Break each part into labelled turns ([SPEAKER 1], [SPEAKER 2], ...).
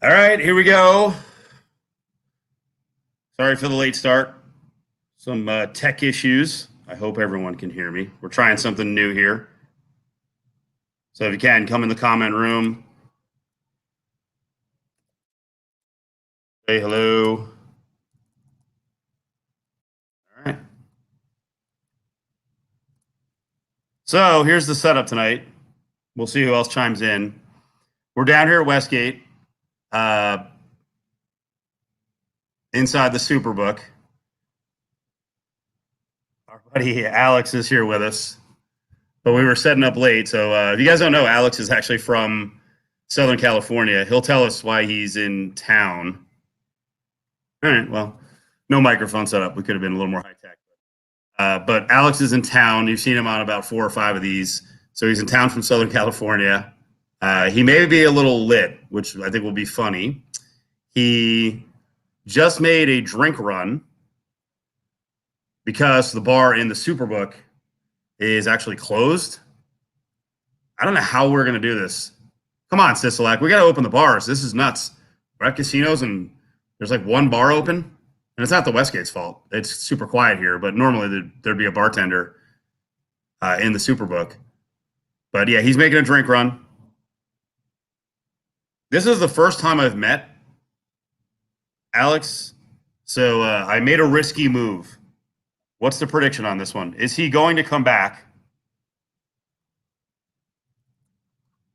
[SPEAKER 1] All right, here we go. Sorry for the late start. Some tech issues. I hope everyone can hear me. We're trying something new here. So if you can, come in the comment room. Say hello. All right. So here's the setup tonight. We'll see who else chimes in. We're down here at Westgate, uh, inside the Superbook. Our buddy Alex is here with us, but we were setting up late. So if you guys don't know, Alex is actually from Southern California. He'll tell us why he's in town. All right. Well, no microphone setup. We could have been a little more high tech. But Alex is in town. You've seen him on about 4 or 5 of these. So he's in town from Southern California. He may be a little lit, which I think will be funny. He just made a drink run because the bar in the Superbook is actually closed. I don't know how we're going to do this. Come on, Sisolak. We got to open the bars. This is nuts. We're at casinos and there's like one bar open. And it's not the Westgate's fault. It's super quiet here, but normally there'd be a bartender in the Superbook. But yeah, he's making a drink run. This is the first time I've met Alex. So I made a risky move. What's the prediction on this one? Is he going to come back?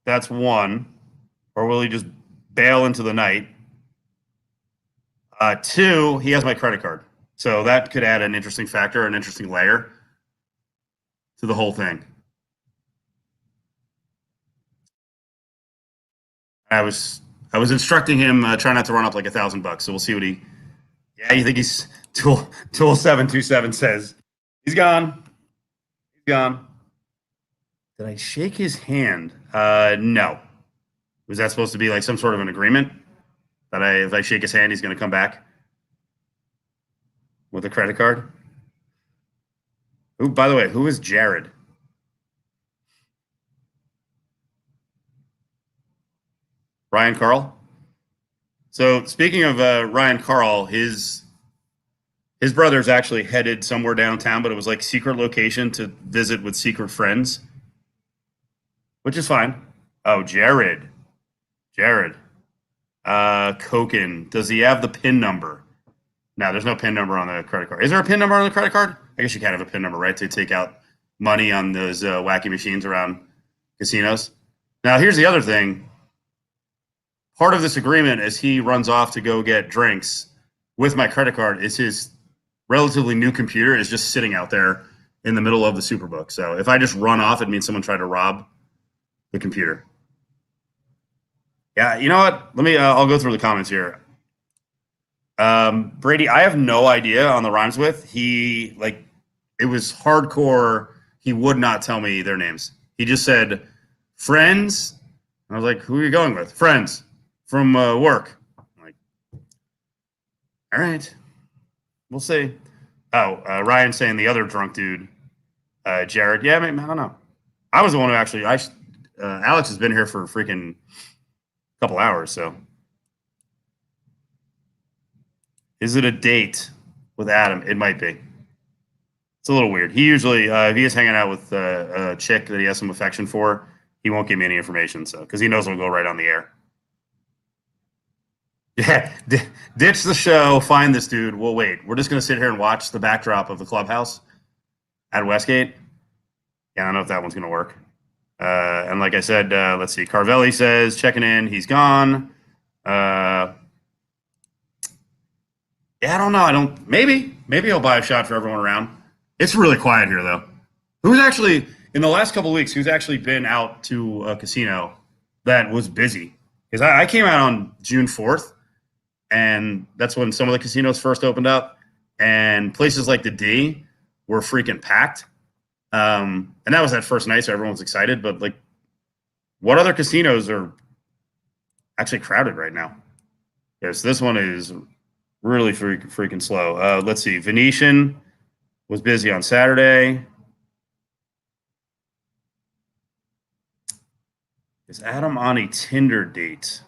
[SPEAKER 1] That's one. Or will he just bail into the night? Two, he has my credit card. So that could add an interesting factor, an interesting layer to the whole thing. I was instructing him try not to run up like $1,000. So we'll see what he. Yeah, you think he's Tool 727 says he's gone. He's gone. Did I shake his hand? No. Was that supposed to be like some sort of an agreement that if I shake his hand, he's going to come back with a credit card? Who, by the way, who is Jared? Ryan Carl. So speaking of Ryan Carl, his brother's actually headed somewhere downtown, but it was like secret location to visit with secret friends, which is fine. Oh, Jared. Jared. Koken. Does he have the PIN number? No, there's no PIN number on the credit card. Is there a PIN number on the credit card? I guess you can't have a PIN number, right, to take out money on those wacky machines around casinos. Now, here's the other thing. Part of this agreement is he runs off to go get drinks with my credit card is his relatively new computer is just sitting out there in the middle of the Superbook. So if I just run off, it means someone tried to rob the computer. Yeah, you know what? Let me. I'll go through the comments here. Brady, I have no idea on the rhymes with. He like it was hardcore. He would not tell me their names. He just said friends. I was like, who are you going with? Friends from work. I'm like, all right, we'll see. Oh, Ryan saying the other drunk dude, Jared. Yeah, I don't know. I was the one who actually. Alex has been here for a freaking couple hours. So, is it a date with Adam? It might be. It's a little weird. He usually, if he is hanging out with a chick that he has some affection for, he won't give me any information. So, because he knows it'll go right on the air. Yeah, ditch the show. Find this dude. We'll wait. We're just gonna sit here and watch the backdrop of the clubhouse at Westgate. Yeah, I don't know if that one's gonna work. And like I said, let's see. Carvelli says checking in. He's gone. Yeah, I don't know. I don't. Maybe he'll buy a shot for everyone around. It's really quiet here though. Who's actually in the last couple of weeks? Who's actually been out to a casino that was busy? Because I came out on June 4th, and that's when some of the casinos first opened up, and places like the D were freaking packed. And that was that first night, so everyone was excited. But like, what other casinos are actually crowded right now? Yes, this one is really freaking slow. Let's see. Venetian was busy on Saturday. Is Adam on a Tinder date?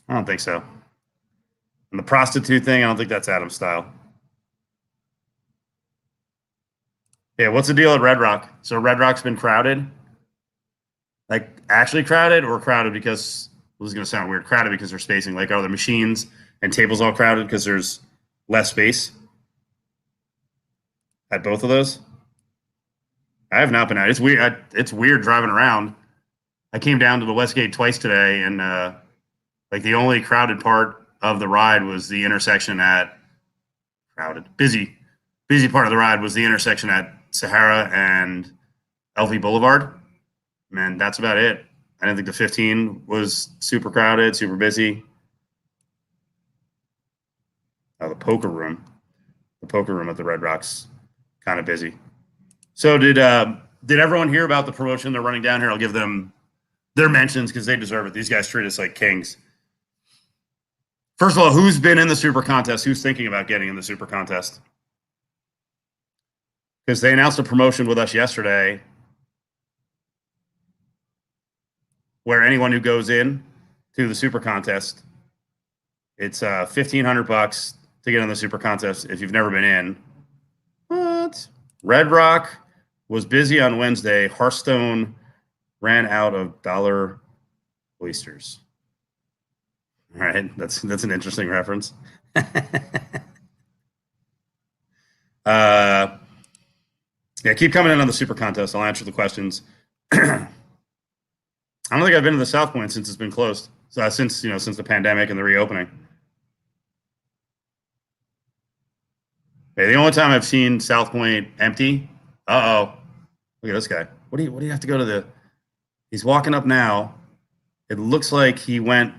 [SPEAKER 1] I don't think so. And the prostitute thing, I don't think that's Adam's style. Yeah, what's the deal at Red Rock? So Red Rock's been crowded? Like, actually crowded, or crowded because, this is going to sound weird, crowded because they're spacing? Like, are the machines and tables all crowded because there's less space at both of those? I have not been out. It's weird. It's weird driving around. I came down to the Westgate twice today, and like the only crowded part of the ride was the intersection at busy part of the ride was the intersection at Sahara and LV Boulevard. Man, that's about it. I didn't think the 15 was super crowded, super busy. Oh, the poker room at the Red Rock's kind of busy. So did everyone hear about the promotion they're running down here? I'll give them their mentions because they deserve it. These guys treat us like kings. First of all, who's been in the Super Contest? Who's thinking about getting in the Super Contest? Because they announced a promotion with us yesterday where anyone who goes in to the Super Contest, it's $1,500 to get in the Super Contest if you've never been in. What? Red Rock was busy on Wednesday. Hearthstone ran out of dollar oysters. All right, that's an interesting reference. Yeah, keep coming in on the Super Contest. I'll answer the questions. I don't think I've been to the South Point since it's been closed. So since the pandemic and the reopening. Hey, the only time I've seen South Point empty. Look at this guy. What do you have to go to the? He's walking up now. It looks like he went.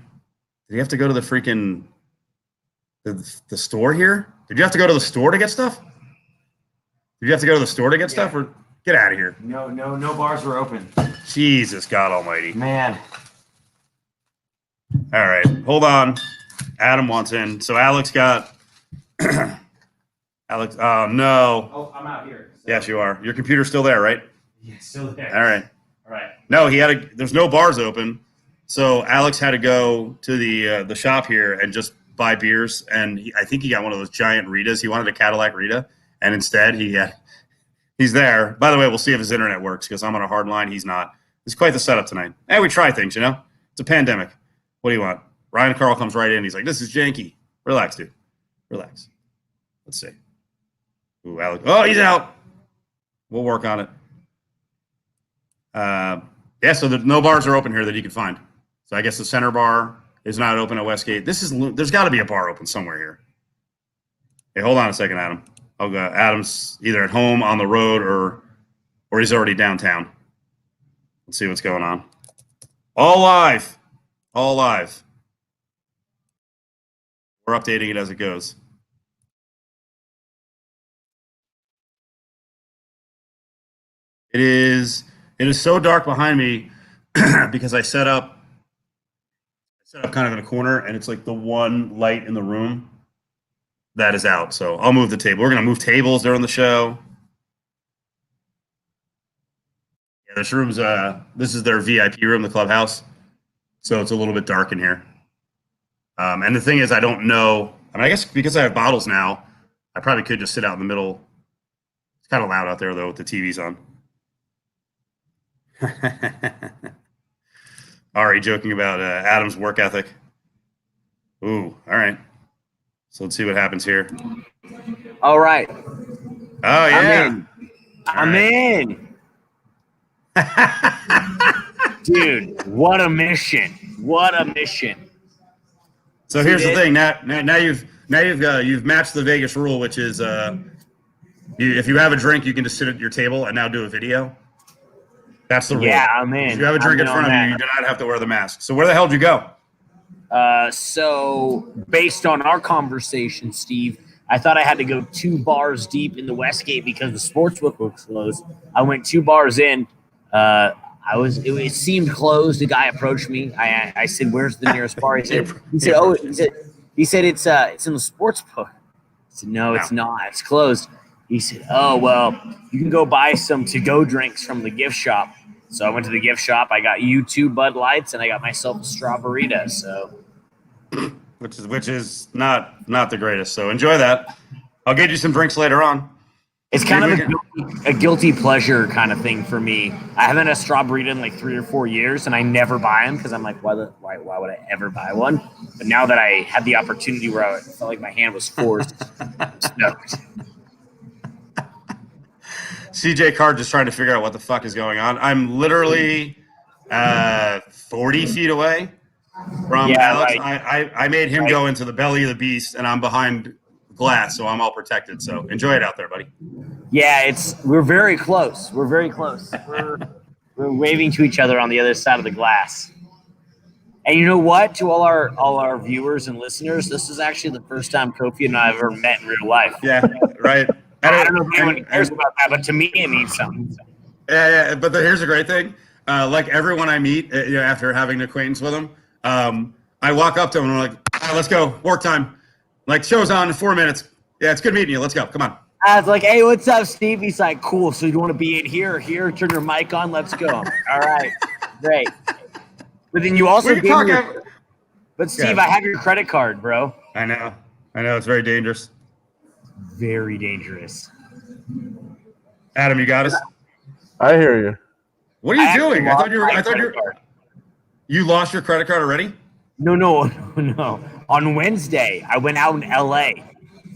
[SPEAKER 1] Did he have to go to the freaking the store here? Did you have to go to the store to get stuff? Did you have to go to the store to get stuff, or get out of here?
[SPEAKER 2] No bars were open.
[SPEAKER 1] Jesus God Almighty,
[SPEAKER 2] man.
[SPEAKER 1] All right, hold on. Adam wants in. So Alex got. Alex, oh no.
[SPEAKER 2] Oh, I'm out here.
[SPEAKER 1] So. Yes, you are. Your computer's still there, right?
[SPEAKER 2] Yeah, still there.
[SPEAKER 1] All right.
[SPEAKER 2] All right.
[SPEAKER 1] No, there's no bars open. So Alex had to go to the shop here and just buy beers. And I think he got one of those giant Ritas. He wanted a Cadillac Rita. And instead he's there. By the way, we'll see if his internet works because I'm on a hard line. He's not. It's quite the setup tonight. Hey, we try things, It's a pandemic. What do you want? Ryan Carl comes right in. He's like, this is janky. Relax, dude. Relax. Let's see. Ooh, Alex. Oh, he's out. We'll work on it. Yeah, so no bars are open here that you can find. So I guess the center bar is not open at Westgate. There's got to be a bar open somewhere here. Hey, hold on a second, Adam. Adam's either at home, on the road, or he's already downtown. Let's see what's going on. All live. We're updating it as it goes. It is so dark behind me because I set up kind of in a corner, and it's like the one light in the room that is out. So I'll move the table. We're going to move tables during the show. Yeah, this room's this is their VIP room, the clubhouse. So it's a little bit dark in here. And the thing is, I don't know. I mean, I guess because I have bottles now, I probably could just sit out in the middle. It's kind of loud out there though with the TVs on. Ari joking about Adam's work ethic. Ooh, all right. So let's see what happens here.
[SPEAKER 2] All right.
[SPEAKER 1] Oh yeah.
[SPEAKER 2] I'm in. Dude, what a mission! What a mission!
[SPEAKER 1] So here's the thing. Now you've matched the Vegas rule, which is if you have a drink, you can just sit at your table and now do a video. That's the rule.
[SPEAKER 2] Yeah, I'm in.
[SPEAKER 1] If you have a drink in front of you, you do not have to wear the mask. So where the hell did you go?
[SPEAKER 2] So based on our conversation, Steve, I thought I had to go 2 bars deep in the Westgate because the sportsbook was closed. I went 2 bars in. It seemed closed. The guy approached me. I said, "Where's the nearest bar?" He said, "It's in the sports book." I said, "No, it's not. It's closed." He said, "Oh, well, you can go buy some to-go drinks from the gift shop." So I went to the gift shop. I got you 2 Bud Lights, and I got myself a Strawberryta. So
[SPEAKER 1] which is not the greatest. So enjoy that. I'll get you some drinks later on.
[SPEAKER 2] It's kind of a guilty pleasure kind of thing for me. I haven't had a straw burrito in like 3 or 4 years, and I never buy them because I'm like, why would I ever buy one? But now that I had the opportunity where I felt like my hand was forced, I'm stoked.
[SPEAKER 1] CJ Card just trying to figure out what the fuck is going on. I'm literally 40 feet away from Alex. Right. I made him go into the belly of the beast, and I'm behind glass, so I'm all protected. So enjoy it out there, buddy.
[SPEAKER 2] Yeah, we're very close. We're very close. We're waving to each other on the other side of the glass. And you know what? To all our viewers and listeners, this is actually the first time Cofield and I have ever met in real life.
[SPEAKER 1] Yeah, right.
[SPEAKER 2] I don't know if anyone cares about that, but to me it means something.
[SPEAKER 1] Yeah. But here's a great thing. Like everyone I meet, after having an acquaintance with them, I walk up to them and I'm like, all right, let's go, work time. Like, show's on in 4 minutes. Yeah, it's good meeting you. Let's go. Come on.
[SPEAKER 2] I was like, hey, what's up, Steve? He's like, cool. So you want to be in here or here? Turn your mic on. Let's go. All right. Great. But then you also gave me But, Steve, I have your credit card, bro.
[SPEAKER 1] I know. It's very dangerous.
[SPEAKER 2] Very dangerous.
[SPEAKER 1] Adam, you got us?
[SPEAKER 3] I hear you.
[SPEAKER 1] What are you doing? I thought you lost your credit card already?
[SPEAKER 2] No. On Wednesday, I went out in LA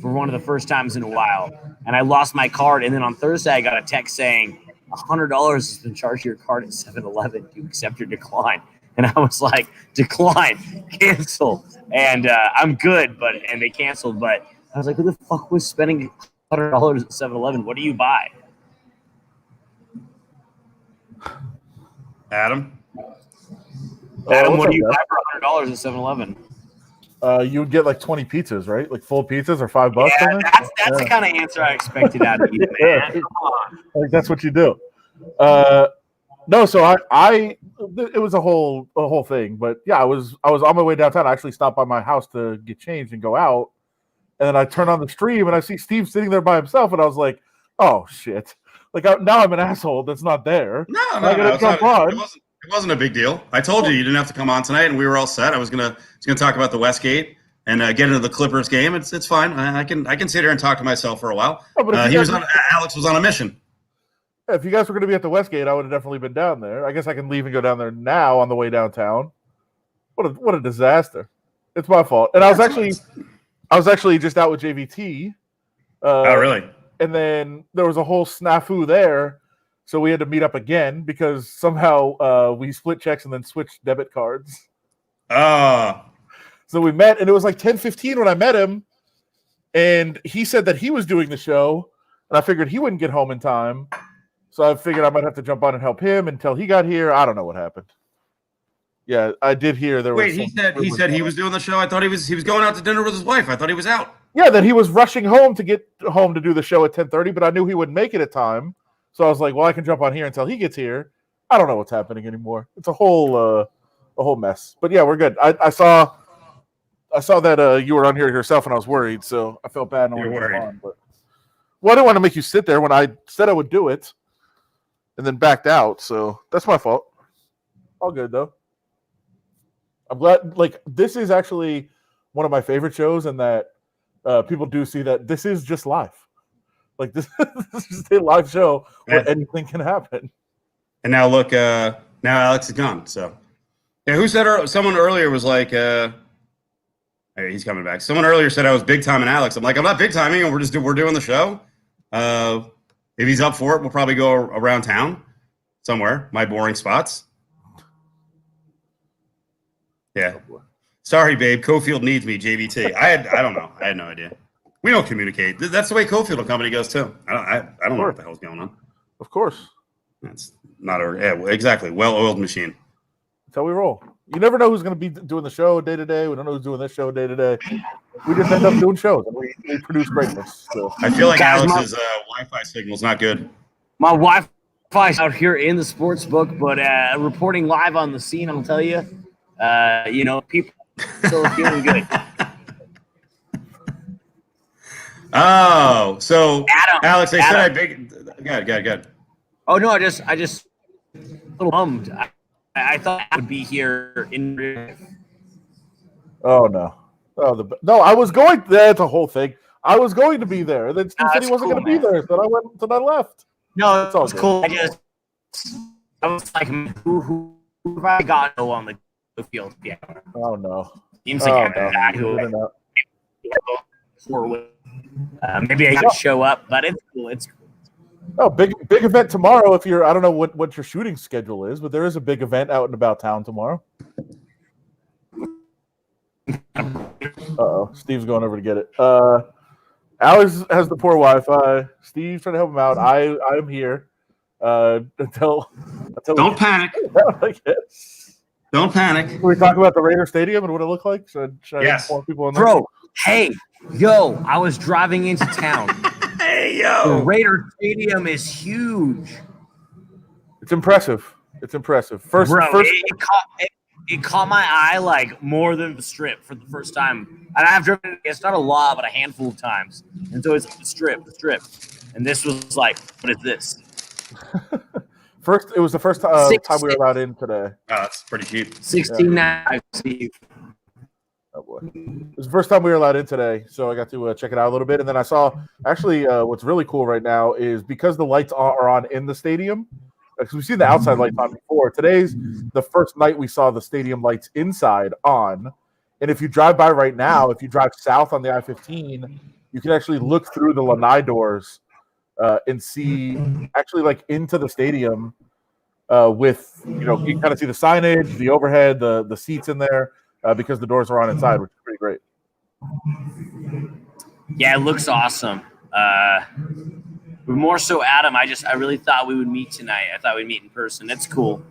[SPEAKER 2] for one of the first times in a while, and I lost my card. And then on Thursday, I got a text saying $100 has been charged to your card at 7-Eleven. Do you accept your decline? And I was like, decline, cancel. And I'm good, and they canceled. But I was like, who the fuck was spending $100 at 7-Eleven? What do you buy?
[SPEAKER 1] Adam,
[SPEAKER 2] what do you buy for $100 at 7-Eleven?
[SPEAKER 3] You would get like 20 pizzas, right? Like full pizzas or $5.
[SPEAKER 2] Yeah, that's the kind of answer I expected out of you, man. Come on.
[SPEAKER 3] Like that's what you do. No, so it was a whole thing, but yeah, I was on my way downtown. I actually stopped by my house to get changed and go out, and then I turn on the stream and I see Steve sitting there by himself, and I was like, oh shit! Like now I'm an asshole that's not there.
[SPEAKER 1] No. It wasn't a big deal. I told you didn't have to come on tonight, and we were all set. I was gonna talk about the Westgate and get into the Clippers game. It's fine. I can sit here and talk to myself for a while. Oh, Alex was on a mission.
[SPEAKER 3] If you guys were going to be at the Westgate, I would have definitely been down there. I guess I can leave and go down there now on the way downtown. What a disaster! It's my fault. And I was actually just out with JVT.
[SPEAKER 1] Oh, really?
[SPEAKER 3] And then there was a whole snafu there, so we had to meet up again because somehow we split checks and then switched debit cards. So we met, and it was like 10:15 when I met him, and he said that he was doing the show, and I figured he wouldn't get home in time. So I figured I might have to jump on and help him until he got here. I don't know what happened. Yeah, I did hear there was.
[SPEAKER 1] Wait, he said he was doing the show. I thought he was going out to dinner with his wife. I thought he was out.
[SPEAKER 3] Yeah, that he was rushing home to get home to do the show at 10:30, but I knew he wouldn't make it at time. So I was like, well, I can jump on here until he gets here. I don't know what's happening anymore. It's a whole mess. But yeah, we're good. I saw that you were on here yourself, and I was worried, so I felt bad.
[SPEAKER 1] You're worried.
[SPEAKER 3] But I didn't want to make you sit there when I said I would do it. And then backed out, so that's my fault. All good though. I'm glad. Like this is actually one of my favorite shows, and that people do see that this is just live. Like this is just a live show where anything can happen.
[SPEAKER 1] And now look, now Alex is gone. So yeah, who said? Someone earlier was like, hey, he's coming back. Someone earlier said I was big time in Alex. I'm like, I'm not big timing, and we're doing the show. If he's up for it, we'll probably go around town somewhere, my boring spots. Yeah. Sorry, babe. Cofield needs me, JVT. I don't know. I had no idea. We don't communicate. That's the way Cofield and company goes, too. I don't know what the hell's going on.
[SPEAKER 3] Of course.
[SPEAKER 1] That's not exactly. Well-oiled machine.
[SPEAKER 3] That's how we roll. You never know who's going to be doing the show day to day. We don't know who's doing this show day to day. We just end up doing shows, and we produce greatness. So.
[SPEAKER 1] I feel like Alex's Wi-Fi signal's not good.
[SPEAKER 2] My Wi-Fi's out here in the sports book, but reporting live on the scene, I'll tell you, people still feeling good.
[SPEAKER 1] Oh, so
[SPEAKER 2] Adam,
[SPEAKER 1] Alex, they said I big. Good.
[SPEAKER 2] Oh no, I just a little bummed. I thought I would be here in real life.
[SPEAKER 3] Oh no. No, I was going. That's a whole thing. I was going to be there. And then Steve said he wasn't going to be there, so I went. So I left.
[SPEAKER 2] No,
[SPEAKER 3] It's all
[SPEAKER 2] it's
[SPEAKER 3] good.
[SPEAKER 2] cool. I was like, who have I got to on the field? Yeah.
[SPEAKER 3] Oh no.
[SPEAKER 2] Seems like I'm
[SPEAKER 3] no.
[SPEAKER 2] back who maybe I
[SPEAKER 3] No.
[SPEAKER 2] could show up, but it's cool. It's cool.
[SPEAKER 3] Oh, big event tomorrow. If you're, I don't know what your shooting schedule is, but there is a big event out and about town tomorrow. Steve's going over to get it. Alex has the poor Wi-Fi. Steve's trying to help him out. I'm here until
[SPEAKER 1] Don't panic.
[SPEAKER 3] I guess.
[SPEAKER 1] Don't panic.
[SPEAKER 3] Can we talk about the Raider Stadium and what it looked like? Should I
[SPEAKER 1] Yes.
[SPEAKER 3] inform people on that?
[SPEAKER 2] Bro, hey, yo, I was driving into town.
[SPEAKER 1] Hey,
[SPEAKER 2] The
[SPEAKER 1] yo.
[SPEAKER 2] Raider Stadium is huge.
[SPEAKER 3] It's impressive. It's impressive. First,
[SPEAKER 2] It caught my eye like more than the Strip for the first time. And I've driven it's not a lot, but a handful of times. And so it's the Strip. And this was like, what is this?
[SPEAKER 3] it was the first time we were allowed in today.
[SPEAKER 1] Oh, that's pretty cheap.
[SPEAKER 2] 16.9, Steve.
[SPEAKER 3] Oh boy, it was the first time we were allowed in today, so I got to check it out a little bit. And then I saw actually what's really cool right now is because the lights are on in the stadium. Because we've seen the outside lights on before. Today's the first night we saw the stadium lights inside on. And if you drive by right now, if you drive south on the I-15, you can actually look through the lanai doors and see actually like into the stadium with, you can kind of see the signage, the overhead, the seats in there because the doors are on inside, which is pretty great.
[SPEAKER 2] Yeah, it looks awesome. But more so, Adam, I really thought we would meet tonight. I thought we'd meet in person. That's cool.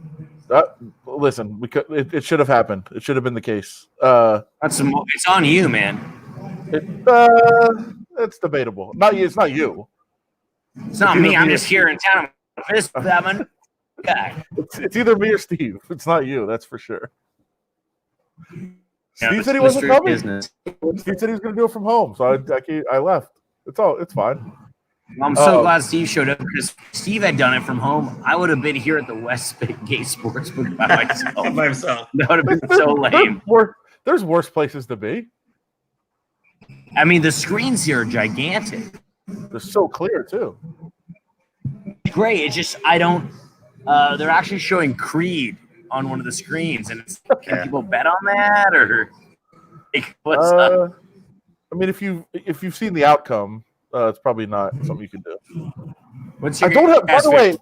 [SPEAKER 3] Listen, it should have happened. It should have been the case.
[SPEAKER 2] It's on you, man.
[SPEAKER 3] It's debatable. It's not you.
[SPEAKER 2] It's not me. I'm just here in town. I'm a guy.
[SPEAKER 3] It's either me or Steve. It's not you. That's for sure.
[SPEAKER 2] Yeah,
[SPEAKER 3] Steve said he wasn't coming.
[SPEAKER 2] Business.
[SPEAKER 3] Steve said he was going to do it from home, so I left. It's fine.
[SPEAKER 2] I'm so glad Steve showed up because if Steve had done it from home, I would have been here at the Westgate Sportsbook by myself.
[SPEAKER 1] By himself.
[SPEAKER 2] That would have been so lame.
[SPEAKER 3] There's worse places to be.
[SPEAKER 2] I mean, the screens here are gigantic.
[SPEAKER 3] They're so clear too.
[SPEAKER 2] Great. It's just I don't. They're actually showing Creed on one of the screens, and can people bet on that or what's up?
[SPEAKER 3] I mean, if you've seen the outcome. It's probably not something you can do.
[SPEAKER 2] What's your
[SPEAKER 3] by the way,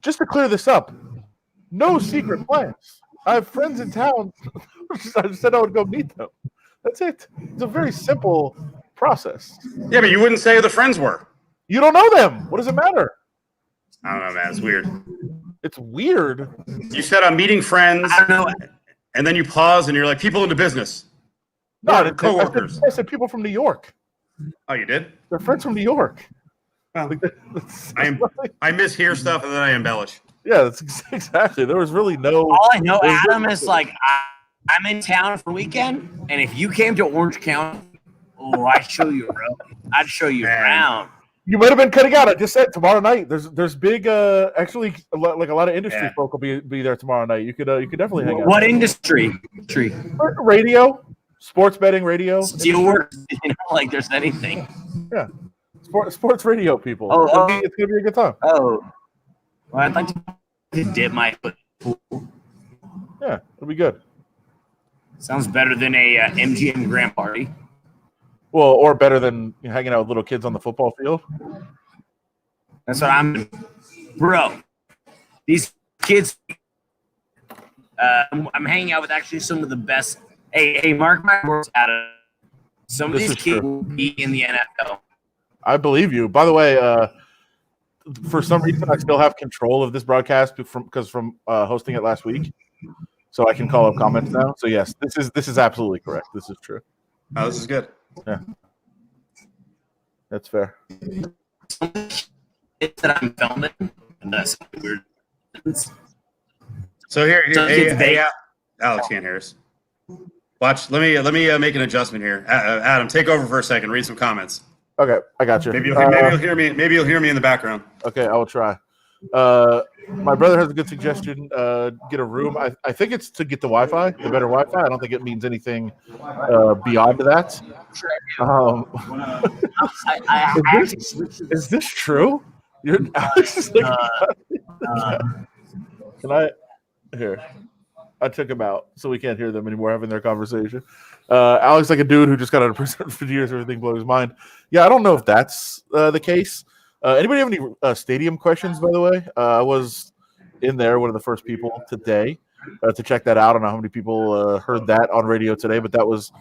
[SPEAKER 3] just to clear this up, no secret plans. I have friends in town. I said I would go meet them. That's it. It's a very simple process.
[SPEAKER 1] Yeah, but you wouldn't say who the friends were.
[SPEAKER 3] You don't know them. What does it matter?
[SPEAKER 1] I don't know, man. It's weird.
[SPEAKER 3] It's weird.
[SPEAKER 1] You said I'm meeting friends,
[SPEAKER 2] I don't know.
[SPEAKER 1] and then you pause and you're like, people into business.
[SPEAKER 3] No,
[SPEAKER 1] coworkers.
[SPEAKER 3] I said people from New York.
[SPEAKER 1] Oh, you did?
[SPEAKER 3] They're friends from New York.
[SPEAKER 1] Well, I mishear stuff and then I embellish.
[SPEAKER 3] Yeah, that's exactly. There was really no.
[SPEAKER 2] All I know, Adam, is like I'm in town for the weekend, and if you came to Orange County, I'd show you around. I'd show you around.
[SPEAKER 3] You might have been cutting out. I just said tomorrow night. There's big actually a lot of industry folk will be there tomorrow night. You could definitely hang out.
[SPEAKER 2] What industry?
[SPEAKER 3] Radio. Sports betting radio.
[SPEAKER 2] Steelworks, like there's anything.
[SPEAKER 3] Yeah. Sports radio people. It's going to be a good time.
[SPEAKER 2] Oh. Well, I'd like to dip my foot.
[SPEAKER 3] Yeah, it'll be good.
[SPEAKER 2] Sounds better than a MGM grand party.
[SPEAKER 3] Well, or better than hanging out with little kids on the football field.
[SPEAKER 2] That's what I'm bro. These kids I'm hanging out with actually some of the best. Hey, mark my words, Adam. Some of these kids will be in the NFL.
[SPEAKER 3] I believe you. By the way, for some reason, I still have control of this broadcast because from hosting it last week, so I can call up comments now. So yes, this is absolutely correct. This is true.
[SPEAKER 1] Oh, this is good.
[SPEAKER 3] Yeah, that's fair.
[SPEAKER 2] It's that I'm filming, and that's weird.
[SPEAKER 1] So hey, Alex can't hear us. Watch. Let me make an adjustment here. Adam, take over for a second. Read some comments.
[SPEAKER 3] Okay, I got you.
[SPEAKER 1] Maybe you'll hear me. Maybe you'll hear me in the background.
[SPEAKER 3] Okay, I will try. My brother has a good suggestion. Get a room. I think it's to get the Wi-Fi, the better Wi-Fi. I don't think it means anything beyond that.
[SPEAKER 2] I actually switched to
[SPEAKER 3] Is
[SPEAKER 2] this.
[SPEAKER 3] this true? Alex is like, can I? Here, I took him out, so we can't hear them anymore having their conversation. Alex, like a dude who just got out of prison for years, everything blows his mind. Yeah, I don't know if that's the case. Anybody have any stadium questions, by the way? I was in there, one of the first people today to check that out. I don't know how many people heard that on radio today, but that was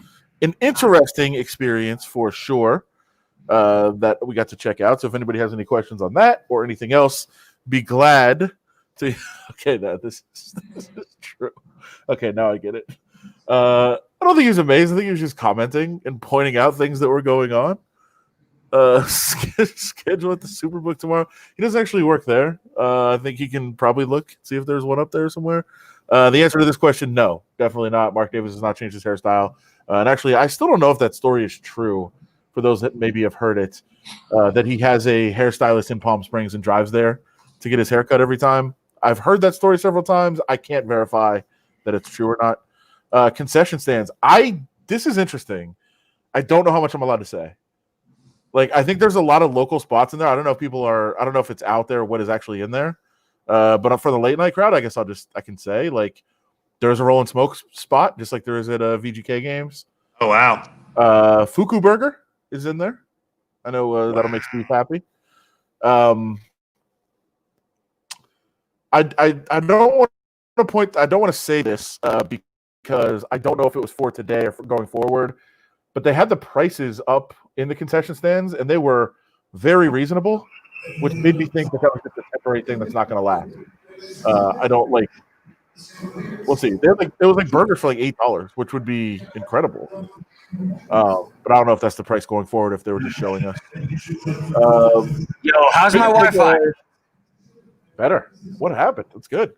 [SPEAKER 3] an interesting experience for sure that we got to check out. So if anybody has any questions on that or anything else, be glad to. Okay, no, this is true. Okay, now I get it. I don't think he was amazed. I think he was just commenting and pointing out things that were going on. Schedule at the Superbook tomorrow. He doesn't actually work there. I think he can probably look, see if there's one up there somewhere. The answer to this question, no, definitely not. Mark Davis has not changed his hairstyle. And actually, I still don't know if that story is true for those that maybe have heard it, that he has a hairstylist in Palm Springs and drives there to get his haircut every time. I've heard that story several times. I can't verify that it's true or not. Concession stands. This is interesting. I don't know how much I'm allowed to say. Like, I think there's a lot of local spots in there. I don't know if I don't know if it's out there, what is actually in there. But for the late night crowd, I guess I can say, like, there's a Roll and Smoke spot, just like there is at VGK games.
[SPEAKER 1] Oh, wow.
[SPEAKER 3] Fuku Burger is in there. I know that'll make Steve happy. I don't want to point. I don't want to say this because I don't know if it was for today or for going forward. But they had the prices up in the concession stands, and they were very reasonable, which made me think that was just a temporary thing that's not going to last. I don't like. We'll see. It was like burgers for like $8, which would be incredible. But I don't know if that's the price going forward. If they were just showing us.
[SPEAKER 2] Yo, how's my Wi-Fi?
[SPEAKER 3] Better. What happened? That's good.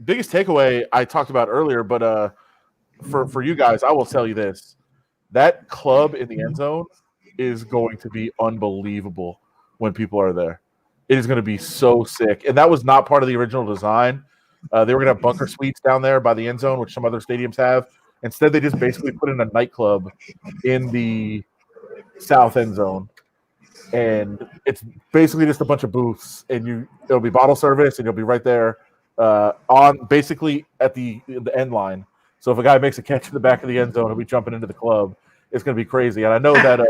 [SPEAKER 3] Biggest takeaway I talked about earlier, but for you guys, I will tell you this: that club in the end zone is going to be unbelievable when people are there. It is going to be so sick, and that was not part of the original design. They were going to have bunker suites down there by the end zone, which some other stadiums have. Instead, they just basically put in a nightclub in the south end zone, and it's basically just a bunch of booths, and it'll be bottle service, and you'll be right there on basically at the end line. So if a guy makes a catch in the back of the end zone, he'll be jumping into the club. It's going to be crazy. And I know that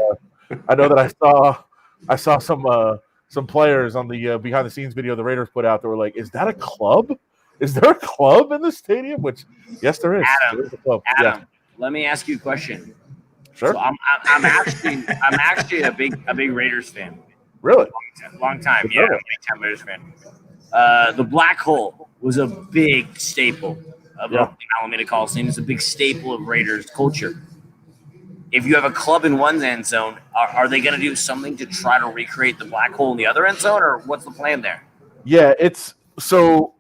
[SPEAKER 3] I saw some players on the behind the scenes video the Raiders put out that were like, "Is that a club? Is there a club in the stadium?" Which, yes, there is.
[SPEAKER 2] Adam,
[SPEAKER 3] there is a club.
[SPEAKER 2] Adam,
[SPEAKER 3] Yeah.
[SPEAKER 2] let me ask you a question.
[SPEAKER 3] Sure.
[SPEAKER 2] So I'm actually a big Raiders fan.
[SPEAKER 3] Really?
[SPEAKER 2] Long time.
[SPEAKER 3] Good
[SPEAKER 2] Yeah,
[SPEAKER 3] brother.
[SPEAKER 2] big time Raiders fan. The Black Hole was a big staple of Alameda Coliseum. It's a big staple of Raiders culture. If you have a club in one end zone, are they going to do something to try to recreate the Black Hole in the other end zone, or what's the plan there?
[SPEAKER 3] Yeah, it's so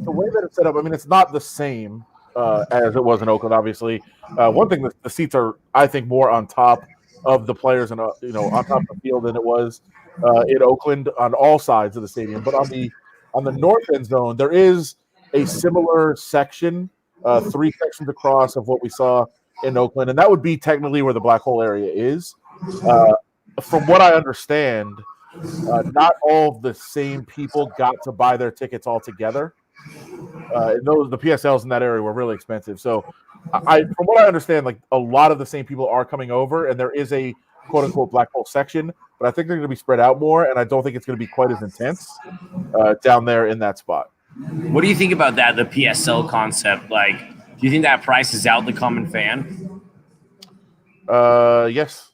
[SPEAKER 3] the way that it's set up. I mean, it's not the same as it was in Oakland. Obviously, one thing the seats are, I think, more on top of the players and on top of the field than it was in Oakland on all sides of the stadium. But on the north end zone, there is a similar section, 3 sections across of what we saw in Oakland, and that would be technically where the Black Hole area is. From what I understand, not all of the same people got to buy their tickets all together. The PSLs in that area were really expensive. So, from what I understand, like a lot of the same people are coming over, and there is a quote unquote Black Hole section, but I think they're going to be spread out more, and I don't think it's going to be quite as intense down there in that spot.
[SPEAKER 2] What do you think about that? The PSL concept, like, do you think that prices out the common fan?
[SPEAKER 3] Yes,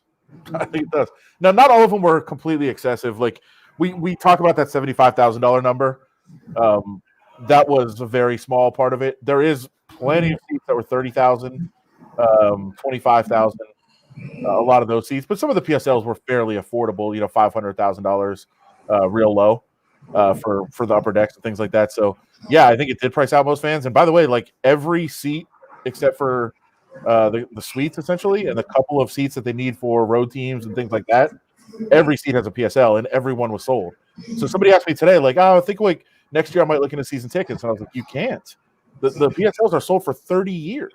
[SPEAKER 3] I think it does. Now, not all of them were completely excessive. Like we talk about that $75,000 number. That was a very small part of it. There is plenty of seats that were 30,000, 25,000. A lot of those seats, but some of the PSLs were fairly affordable. $500,000, real low for the upper decks and things like that. So yeah, I think it did price out most fans. And by the way, like every seat except for the suites essentially, and the couple of seats that they need for road teams and things like that, every seat has a PSL, and everyone was sold. So somebody asked me today, like, oh, I think like next year I might look into season tickets, and I was like, you can't. The PSLs are sold for 30 years,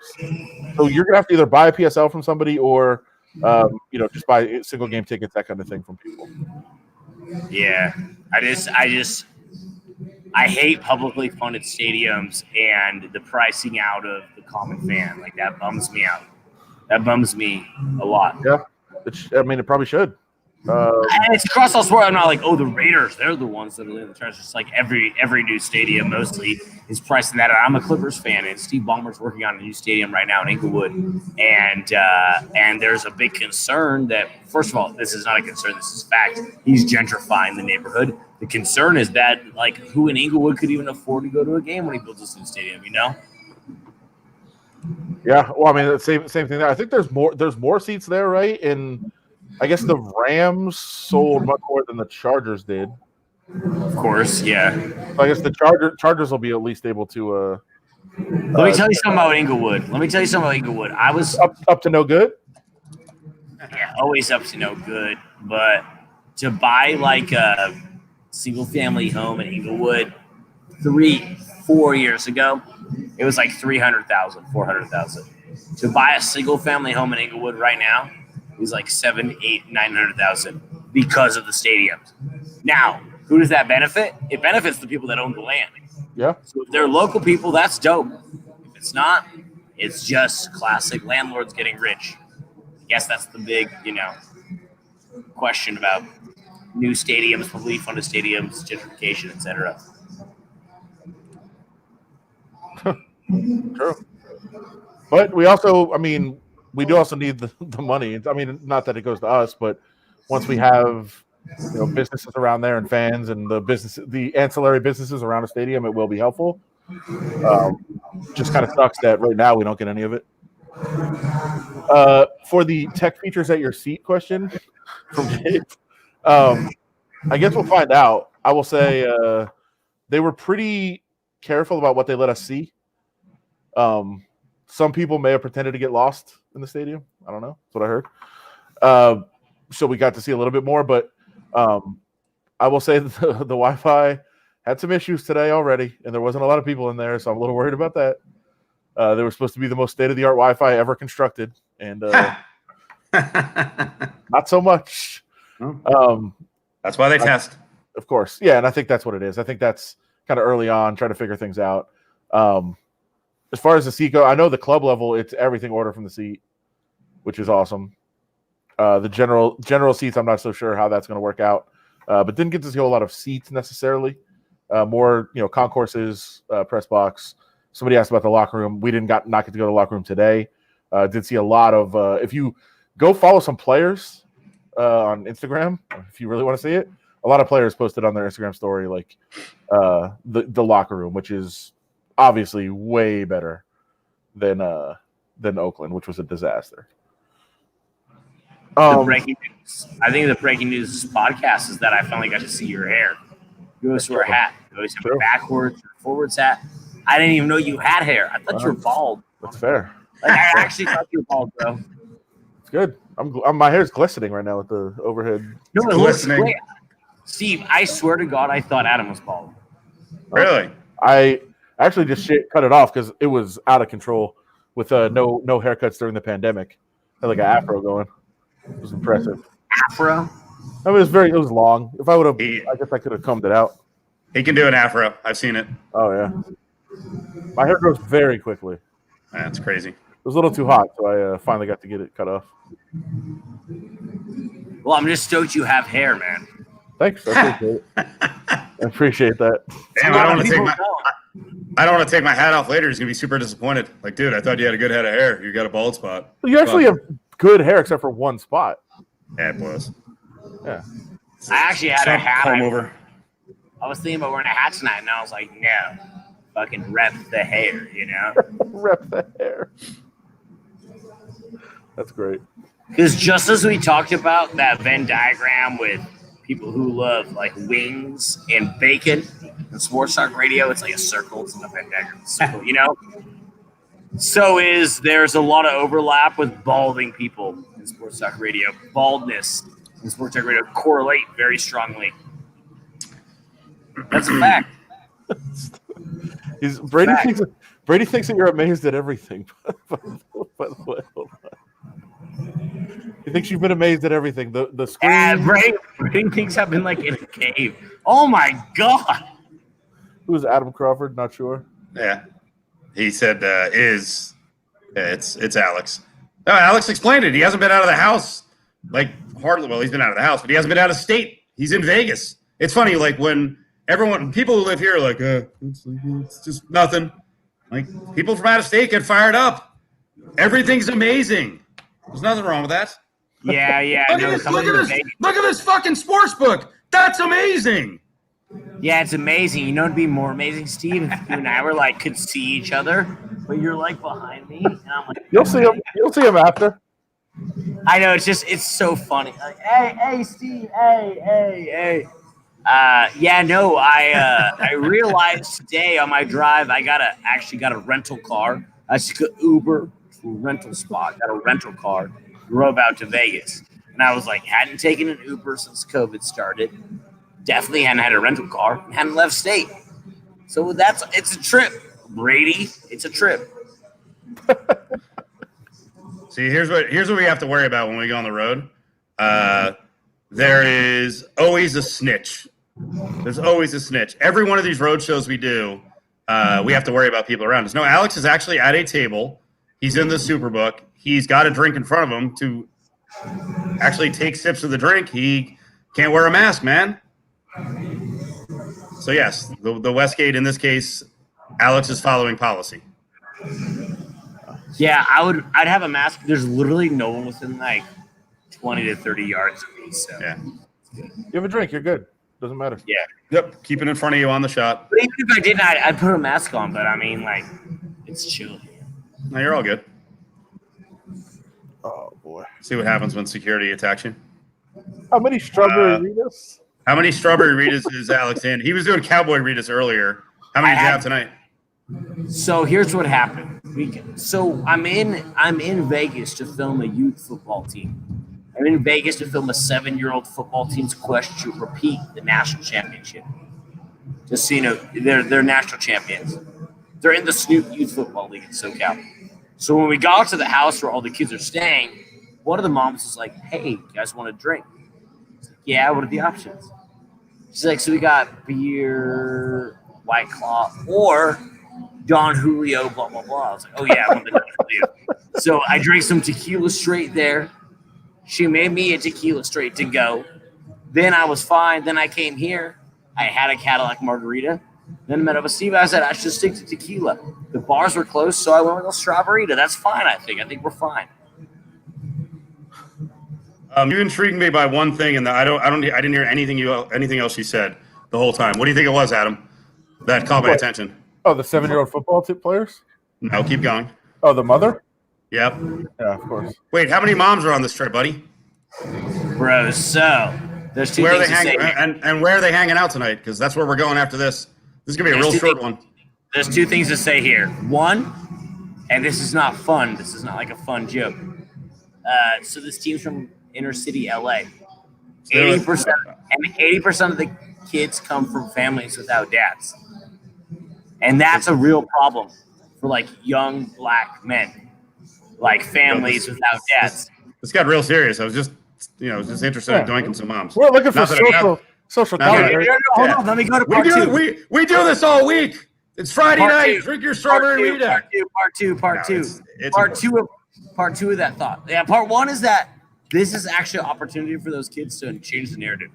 [SPEAKER 3] so you're gonna have to either buy a PSL from somebody or just buy single game tickets, that kind of thing from people.
[SPEAKER 2] Yeah, I hate publicly funded stadiums and the pricing out of the common fan. Like that bums me out. That bums me a lot.
[SPEAKER 3] Yeah, it probably should.
[SPEAKER 2] And it's across all sport. I'm not like, oh, the Raiders, they're the ones that are in the trenches. Just like every new stadium mostly is pricing that out. I'm a Clippers fan, and Steve Ballmer's working on a new stadium right now in Inglewood. And there's a big concern that, first of all, this is not a concern, this is fact. He's gentrifying the neighborhood. The concern is that, like, who in Inglewood could even afford to go to a game when he builds this new stadium, you know?
[SPEAKER 3] Yeah, well, I mean, the same thing there. I think there's more seats there, right? And I guess the Rams sold much more than the Chargers did.
[SPEAKER 2] Of course, yeah.
[SPEAKER 3] So I guess the Chargers will be at least able to.
[SPEAKER 2] Let me tell you something about Inglewood. I was
[SPEAKER 3] up to no good.
[SPEAKER 2] Yeah, always up to no good. But to buy like a single family home in Inglewood 3-4 years ago, it was like 300,000, 400,000. To buy a single family home in Inglewood right now is like 700,000, 800,000, 900,000 because of the stadiums. Now, who does that benefit? It benefits the people that own the land.
[SPEAKER 3] Yeah.
[SPEAKER 2] So if they're local people, that's dope. If it's not, it's just classic landlords getting rich. I guess that's the big, question about new stadiums, publicly funded stadiums, gentrification, etc.
[SPEAKER 3] True. But we also, we do also need the money. I mean, not that it goes to us, but once we have businesses around there and fans and the ancillary businesses around a stadium, it will be helpful. Just kind of sucks that right now we don't get any of it. For the tech features at your seat question from Dave, I guess we'll find out. I will say they were pretty careful about what they let us see. Some people may have pretended to get lost in the stadium. I don't know. That's what I heard. So we got to see a little bit more, but I will say that the Wi-Fi had some issues today already, and there wasn't a lot of people in there, so I'm a little worried about that. They were supposed to be the most state-of-the-art Wi-Fi ever constructed, and not so much.
[SPEAKER 1] That's why they test.
[SPEAKER 3] Of course. Yeah, and I think that's what it is. I think that's kind of early on, trying to figure things out. As far as the seat go, I know the club level, it's everything order from the seat, which is awesome. The general seats, I'm not so sure how that's going to work out, but didn't get to see a whole lot of seats necessarily. More, concourses, press box. Somebody asked about the locker room. We not get to go to the locker room today. Did see a lot of. If you go follow some players on Instagram, if you really want to see it, a lot of players posted on their Instagram story like the locker room, which is obviously way better than Oakland, which was a disaster.
[SPEAKER 2] The breaking news. I think the breaking news podcast is that I finally got to see your hair. You always wear a hat. You always have a backwards or forwards hat. I didn't even know you had hair. I thought you were bald.
[SPEAKER 3] That's fair.
[SPEAKER 2] Like, I actually thought you were bald, bro.
[SPEAKER 3] It's good. My hair's glistening right now with the overhead.
[SPEAKER 2] No, it looks great. Steve, I swear to God, I thought Adam was bald.
[SPEAKER 1] Really?
[SPEAKER 3] I actually just cut it off because it was out of control with no haircuts during the pandemic. I had like an afro going. It was impressive.
[SPEAKER 2] Afro?
[SPEAKER 3] I mean, it was long. If I would have, I guess I could have combed it out.
[SPEAKER 1] He can do an afro. I've seen it.
[SPEAKER 3] Oh, yeah. My hair grows very quickly.
[SPEAKER 1] That's crazy.
[SPEAKER 3] It was a little too hot, so I finally got to get it cut off.
[SPEAKER 2] Well, I'm just stoked you have hair, man.
[SPEAKER 3] Thanks. I appreciate it. I appreciate that.
[SPEAKER 1] Damn, I don't want to take my hat off later. He's going to be super disappointed. Like, dude, I thought you had a good head of hair. You got a bald spot.
[SPEAKER 3] Well, you actually have good hair except for one spot.
[SPEAKER 1] Yeah, it was.
[SPEAKER 3] Yeah.
[SPEAKER 2] I actually had a hat.
[SPEAKER 1] Comb over.
[SPEAKER 2] I was thinking about wearing a hat tonight, and I was like, no. Fucking rep the hair,
[SPEAKER 3] Rep the hair. That's great.
[SPEAKER 2] Because just as we talked about that Venn diagram with people who love like wings and bacon and sports talk radio, it's like a circle. It's not a Venn diagram. It's a circle, So there's a lot of overlap with balding people in sports talk radio. Baldness in sports talk radio correlate very strongly. That's a fact.
[SPEAKER 3] Brady thinks that you're amazed at everything. By the way, hold on. He thinks you've been amazed at everything. The screen.
[SPEAKER 2] Brady thinks I've been like in a cave. Oh my god.
[SPEAKER 3] Who's Adam Crawford? Not sure.
[SPEAKER 1] Yeah, he said it's Alex. No, Alex explained it. He hasn't been out of the house like hardly. Well, he's been out of the house, but he hasn't been out of state. He's in Vegas. It's funny, like when people who live here are like, it's just nothing. Like people from out of state get fired up. Everything's amazing. There's nothing wrong with that.
[SPEAKER 2] Yeah.
[SPEAKER 1] Look at this fucking sports book. That's amazing.
[SPEAKER 2] Yeah, it's amazing. You know, it'd be more amazing, Steve, if you and I were like could see each other, but you're like behind me, and I'm like,
[SPEAKER 3] You'll see him after.
[SPEAKER 2] I know, it's so funny. Like, hey, Steve, hey. I realized today on my drive I actually got a rental car. I just got Uber to a rental spot, got a rental car, drove out to Vegas, and I was like, hadn't taken an Uber since COVID started. Definitely hadn't had a rental car, hadn't left state. So it's a trip, Brady. It's a trip.
[SPEAKER 1] See, here's what we have to worry about when we go on the road. There is always a snitch. There's always a snitch. Every one of these road shows we do, we have to worry about people around us. No, Alex is actually at a table. He's in the Superbook. He's got a drink in front of him to actually take sips of the drink. He can't wear a mask, man. So yes, the Westgate in this case, Alex is following policy.
[SPEAKER 2] Yeah, I'd have a mask. There's literally no one within like 20 to 30 yards of me. So
[SPEAKER 1] yeah,
[SPEAKER 3] you have a drink, you're good. Doesn't matter.
[SPEAKER 2] Yeah.
[SPEAKER 1] Yep. Keep it in front of you on the shot.
[SPEAKER 2] But even if I didn't, I'd put a mask on. But I mean, like, it's chill.
[SPEAKER 1] No, you're all good.
[SPEAKER 3] Oh boy.
[SPEAKER 1] See what happens when security attacks you.
[SPEAKER 3] How many strawberry Ritas?
[SPEAKER 1] How many strawberry Ritas is Alex in? He was doing cowboy Ritas earlier. How many do you have tonight?
[SPEAKER 2] So here's what happened. So I'm in Vegas to film a youth football team. I'm in Vegas to film a 7-year-old football team's quest to repeat the national championship. Just so you know, they're national champions. They're in the Snoop Youth Football League in SoCal. So when we got to the house where all the kids are staying, one of the moms was like, "Hey, you guys want a drink?" Yeah, what are the options? She's like, so we got beer, White Claw, or Don Julio, blah, blah, blah. I was like, oh, yeah, I want the Don Julio. So I drank some tequila straight there. She made me a tequila straight to go. Then I was fine. Then I came here. I had a Cadillac margarita. Then I met up with Steve. I said, I should stick to tequila. The bars were closed, so I went with a strawberry. That's fine, I think. I think we're fine.
[SPEAKER 1] You intrigued me by one thing, and I didn't hear anything else you said the whole time. What do you think it was, Adam? That caught my attention.
[SPEAKER 3] Oh, the 7-year-old football players?
[SPEAKER 1] No, keep going.
[SPEAKER 3] Oh, the mother?
[SPEAKER 1] Yep.
[SPEAKER 3] Yeah, of course.
[SPEAKER 1] Wait, how many moms are on this trip, buddy?
[SPEAKER 2] Bro, so there's two
[SPEAKER 1] where
[SPEAKER 2] things
[SPEAKER 1] are they
[SPEAKER 2] to say.
[SPEAKER 1] and where are they hanging out tonight? Because that's where we're going after this. This is gonna be a real short one.
[SPEAKER 2] There's two things to say here. One, and this is not fun. This is not like a fun joke. So this team's from inner city LA. 80% of the kids come from families without dads. And that's a real problem for like young black men. Like families without dads.
[SPEAKER 1] This got real serious. I was just interested in doinking some moms.
[SPEAKER 3] We're looking for social commentary.
[SPEAKER 2] Hold on, let me go to part two.
[SPEAKER 1] We do this all week. It's Friday night. Drink your strawberry Rita.
[SPEAKER 2] Part two of that thought. Yeah, part one is that this is actually an opportunity for those kids to change the narrative.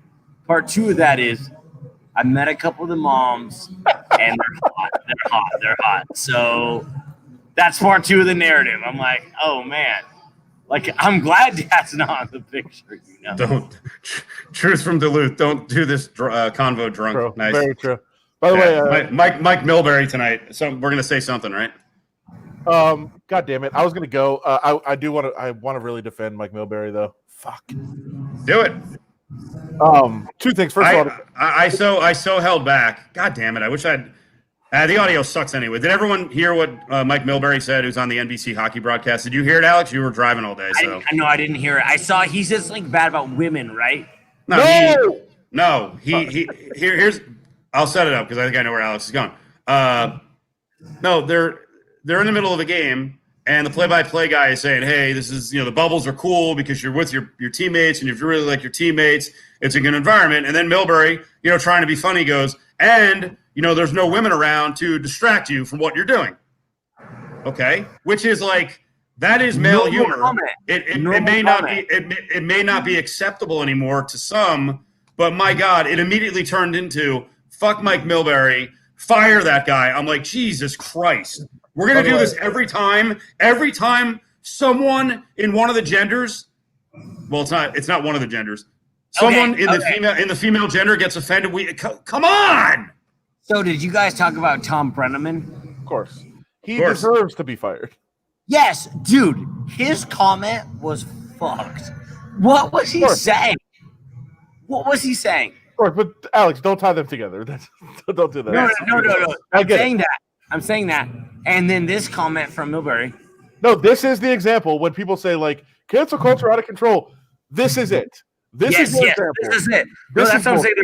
[SPEAKER 2] Part two of that is I met a couple of the moms, and they're hot. So that's part two of the narrative. I'm like, oh man, like I'm glad Dad's not in the picture. You know,
[SPEAKER 1] don't truth from Duluth. Don't do this convo drunk.
[SPEAKER 3] True.
[SPEAKER 1] Nice,
[SPEAKER 3] very true. By the way,
[SPEAKER 1] Mike Milbury tonight. So we're gonna say something, right?
[SPEAKER 3] God damn it! I was gonna go. I want to really defend Mike Milbury though. Fuck.
[SPEAKER 1] Do it.
[SPEAKER 3] Two things. First of all,
[SPEAKER 1] I so held back. God damn it! I wish I'd. The audio sucks anyway. Did everyone hear what Mike Milbury said, who's on the NBC hockey broadcast? Did you hear it, Alex? You were driving all day. So
[SPEAKER 2] I didn't hear it. I saw he says something bad about women, right?
[SPEAKER 1] No. Here's. I'll set it up because I think I know where Alex is going. No, they're in the middle of a game, and the play-by-play guy is saying, "Hey, this is the bubbles are cool because you're with your teammates, and if you really like your teammates, it's a good environment." And then Milbury, trying to be funny, goes, "And there's no women around to distract you from what you're doing." Okay, which is like that is male humor. It may not be acceptable anymore to some, but my God, it immediately turned into fuck Mike Milbury, fire that guy. I'm like, Jesus Christ. We're going to do this every time someone in one of the genders, well, it's not one of the genders. Someone in the female gender gets offended. Come on.
[SPEAKER 2] So did you guys talk about Tom Brenneman?
[SPEAKER 3] Of course. He deserves to be fired.
[SPEAKER 2] Yes, dude. His comment was fucked. What was he saying? What was he saying?
[SPEAKER 3] Of course, but Alex, don't tie them together. Don't do that.
[SPEAKER 2] No. I'm saying that. And then this comment from Milbury.
[SPEAKER 3] No, this is the example when people say like cancel culture out of control. This is it. This is the example.
[SPEAKER 2] This is it. No, that's what I'm saying.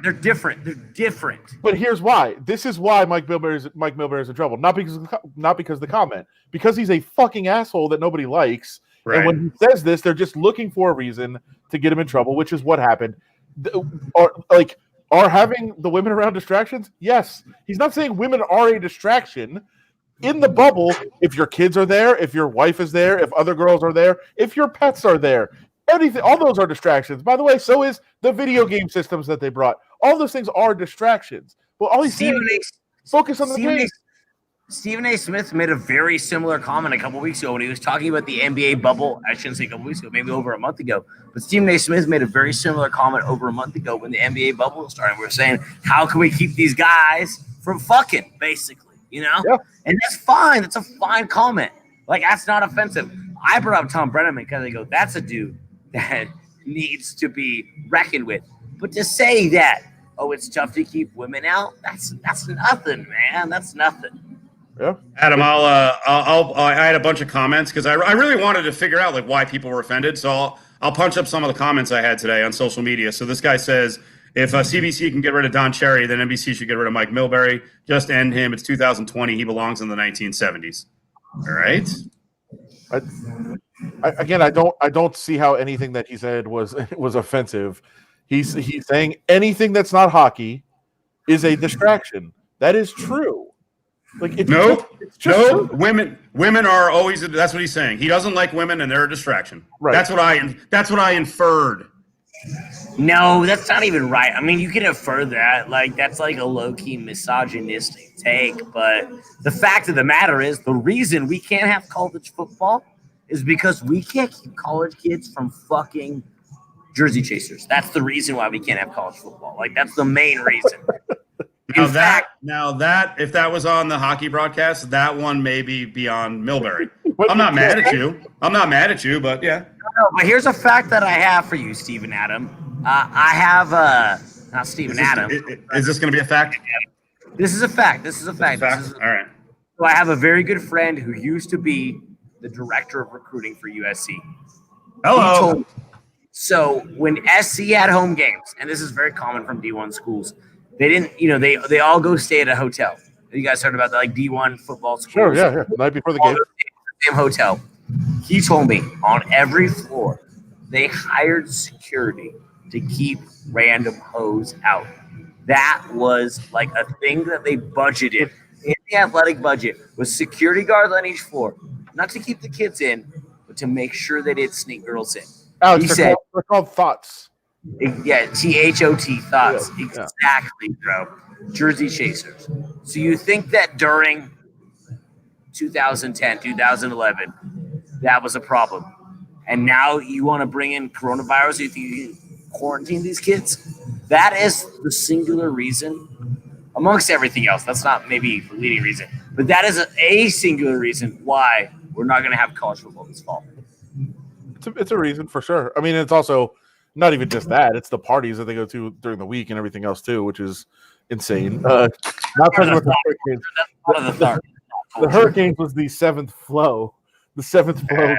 [SPEAKER 2] They're different.
[SPEAKER 3] But here's why. This is why Mike Milbury is in trouble. Not because of the comment. Because he's a fucking asshole that nobody likes. Right. And when he says this, they're just looking for a reason to get him in trouble, which is what happened. Are having the women around distractions? Yes. He's not saying women are a distraction. In the bubble, if your kids are there, if your wife is there, if other girls are there, if your pets are there, anything, all those are distractions. By the way, so is the video game systems that they brought. All those things are distractions. Well, all he's saying is focus on the game.
[SPEAKER 2] Stephen A. Smith made a very similar comment a couple weeks ago when he was talking about the NBA bubble. I shouldn't say a couple weeks ago, maybe over a month ago. But Stephen A. Smith made a very similar comment over a month ago when the NBA bubble was starting. We were saying, how can we keep these guys from fucking, basically, Yeah. And that's fine. That's a fine comment. Like, that's not offensive. I brought up Tom Brenneman because I go, that's a dude that needs to be reckoned with. But to say that, it's tough to keep women out, that's nothing, man. That's nothing.
[SPEAKER 3] Yeah,
[SPEAKER 1] Adam, I had a bunch of comments because I really wanted to figure out like why people were offended. So I'll punch up some of the comments I had today on social media. So this guy says, if CBC can get rid of Don Cherry, then NBC should get rid of Mike Milbury. Just end him. It's 2020. He belongs in the 1970s. All right.
[SPEAKER 3] I don't see how anything that he said was offensive. He's saying anything that's not hockey is a distraction. That is true. Like it's
[SPEAKER 1] nope. Women are always. That's what he's saying. He doesn't like women, and they're a distraction. Right. That's what I inferred.
[SPEAKER 2] No, that's not even right. I mean, you can infer that. Like that's like a low key misogynistic take. But the fact of the matter is, the reason we can't have college football is because we can't keep college kids from fucking jersey chasers. That's the reason why we can't have college football. Like that's the main reason. If that was on the hockey broadcast, that one may be beyond Milbury. I'm not mad at you, but yeah. No, but here's a fact that I have for you, Stephen Adam. I have not Stephen Adam.
[SPEAKER 1] Is this going to be a fact?
[SPEAKER 2] This is a fact.
[SPEAKER 1] All right.
[SPEAKER 2] So I have a very good friend who used to be the director of recruiting for USC.
[SPEAKER 1] Hello.
[SPEAKER 2] So when SC had home games, and this is very common from D1 schools, they didn't, they all go stay at a hotel. You guys heard about that, like D1 football schools?
[SPEAKER 3] Sure, yeah. Night before the game.
[SPEAKER 2] Same hotel. He told me on every floor they hired security to keep random hoes out. That was like a thing that they budgeted in the athletic budget was security guards on each floor, not to keep the kids in, but to make sure they didn't sneak girls in.
[SPEAKER 3] Alex, they're called thoughts.
[SPEAKER 2] Yeah, THOT thoughts. Yeah. Exactly, bro. Jersey chasers. So you think that during 2010, 2011, that was a problem. And now you want to bring in coronavirus if you quarantine these kids? That is the singular reason, amongst everything else. That's not maybe the leading reason, but that is a singular reason why we're not going to have college football this fall.
[SPEAKER 3] It's a reason for sure. I mean, it's also not even just that. It's the parties that they go to during the week and everything else too, which is insane. Not talking about the Hurricanes. The Hurricanes was the seventh flow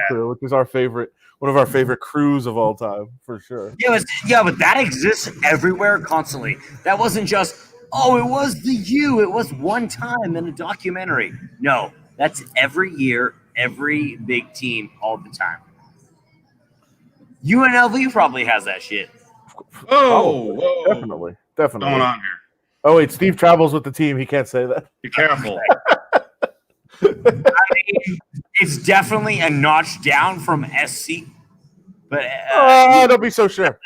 [SPEAKER 3] crew, which is one of our favorite crews of all time, for sure.
[SPEAKER 2] Yeah, but that exists everywhere constantly. That wasn't just Oh, it was the U. It was one time in a documentary. No, that's every year, every big team, all the time. UNLV probably has that shit.
[SPEAKER 1] Whoa.
[SPEAKER 3] Definitely.
[SPEAKER 1] What's going on here?
[SPEAKER 3] Oh, wait, Steve travels with the team. He can't say that.
[SPEAKER 1] Be careful.
[SPEAKER 2] I mean, it's definitely a notch down from SC. But
[SPEAKER 3] don't be so sure.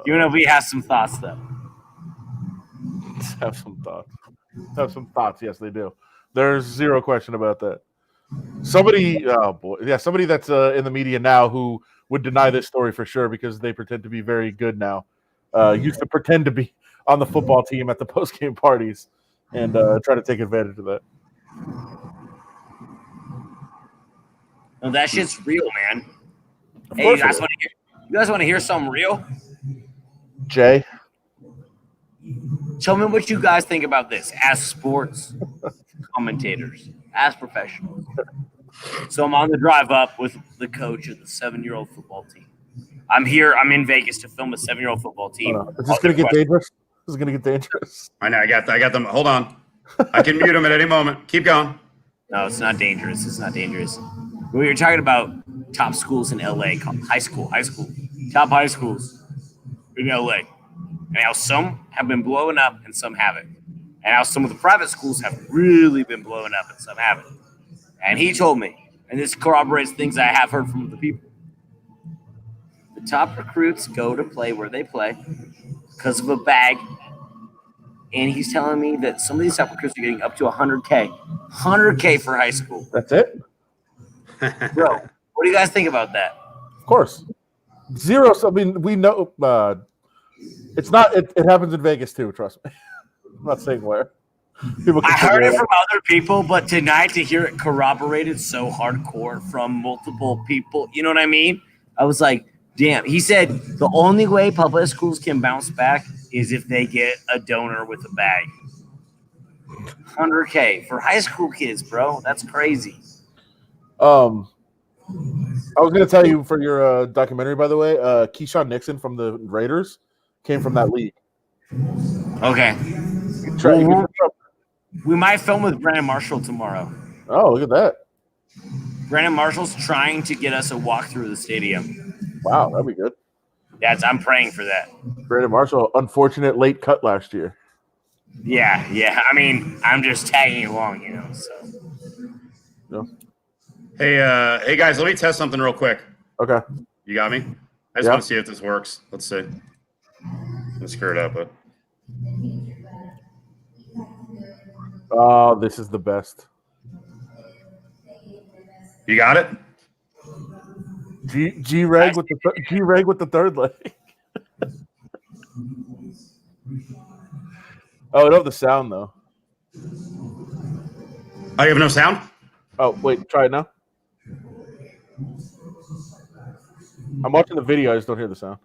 [SPEAKER 2] UNLV has some thoughts, though.
[SPEAKER 3] Have some thoughts. Yes, they do. There's zero question about that. Somebody that's in the media now who would deny this story for sure because they pretend to be very good now. Used to pretend to be on the football team at the post-game parties and try to take advantage of that.
[SPEAKER 2] No, that shit's real, man.
[SPEAKER 3] Of
[SPEAKER 2] Hey,
[SPEAKER 3] course
[SPEAKER 2] you guys want to hear something real?
[SPEAKER 3] Jay?
[SPEAKER 2] Tell me what you guys think about this as sports commentators, as professionals. So I'm on the drive up with the coach of the 7-year-old football team. I'm in Vegas to film a 7-year-old football team.
[SPEAKER 3] Is this going to get dangerous? This is going to get dangerous.
[SPEAKER 1] I know. I got them. Hold on. I can mute them at any moment. Keep going.
[SPEAKER 2] No, it's not dangerous. It's not dangerous. We were talking about top schools in LA, high school, top high schools in LA. And how some have been blowing up and some haven't. And how some of the private schools have really been blowing up and some haven't. And he told me, and this corroborates things I have heard from the people, the top recruits go to play where they play because of a bag. And he's telling me that some of these top recruits are getting up to $100K. $100K for high school.
[SPEAKER 3] That's it?
[SPEAKER 2] Bro, what do you guys think about that?
[SPEAKER 3] Of course. Zero. I mean, we know it's not. It happens in Vegas too. Trust me. I'm not saying where.
[SPEAKER 2] I heard it from other people, but tonight to hear it corroborated so hardcore from multiple people, you know what I mean? I was like, damn. He said the only way public schools can bounce back is if they get a donor with a bag. $100K for high school kids, bro. That's crazy.
[SPEAKER 3] I was going to tell you for your documentary, by the way, Keyshawn Nixon from the Raiders came from that league.
[SPEAKER 2] Okay. We might film with Brandon Marshall tomorrow.
[SPEAKER 3] Oh, look at that.
[SPEAKER 2] Brandon Marshall's trying to get us a walk through the stadium.
[SPEAKER 3] Wow, that'd be good.
[SPEAKER 2] I'm praying for that.
[SPEAKER 3] Brandon Marshall, unfortunate late cut last year.
[SPEAKER 2] Yeah. I mean, I'm just tagging along, so.
[SPEAKER 3] No.
[SPEAKER 1] Hey guys, let me test something real quick.
[SPEAKER 3] Okay.
[SPEAKER 1] You got me? I just want to see if this works. Let's see. Let's screw it up, but.
[SPEAKER 3] Oh, this is the best.
[SPEAKER 1] You got it?
[SPEAKER 3] G-Reg with the third leg. Oh, I don't have the sound though.
[SPEAKER 1] Oh, you have no sound?
[SPEAKER 3] Oh, wait, try it now. I'm watching the video, I just don't hear the sound.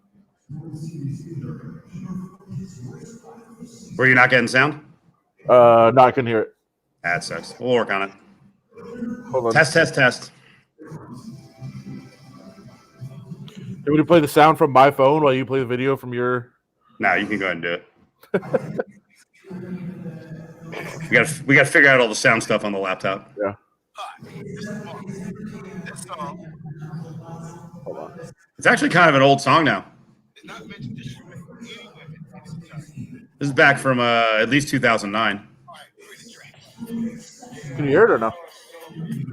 [SPEAKER 1] Were you not getting sound?
[SPEAKER 3] No, I couldn't hear it.
[SPEAKER 1] That sucks. We'll work on it.
[SPEAKER 3] Hold on.
[SPEAKER 1] Test.
[SPEAKER 3] You want me to play the sound from my phone while you play the video from your?
[SPEAKER 1] No, you can go ahead and do it. we got to figure out all the sound stuff on the laptop.
[SPEAKER 3] Yeah.
[SPEAKER 1] Hold on. It's actually kind of an old song now. This is back from at least 2009.
[SPEAKER 3] Can you hear it or no?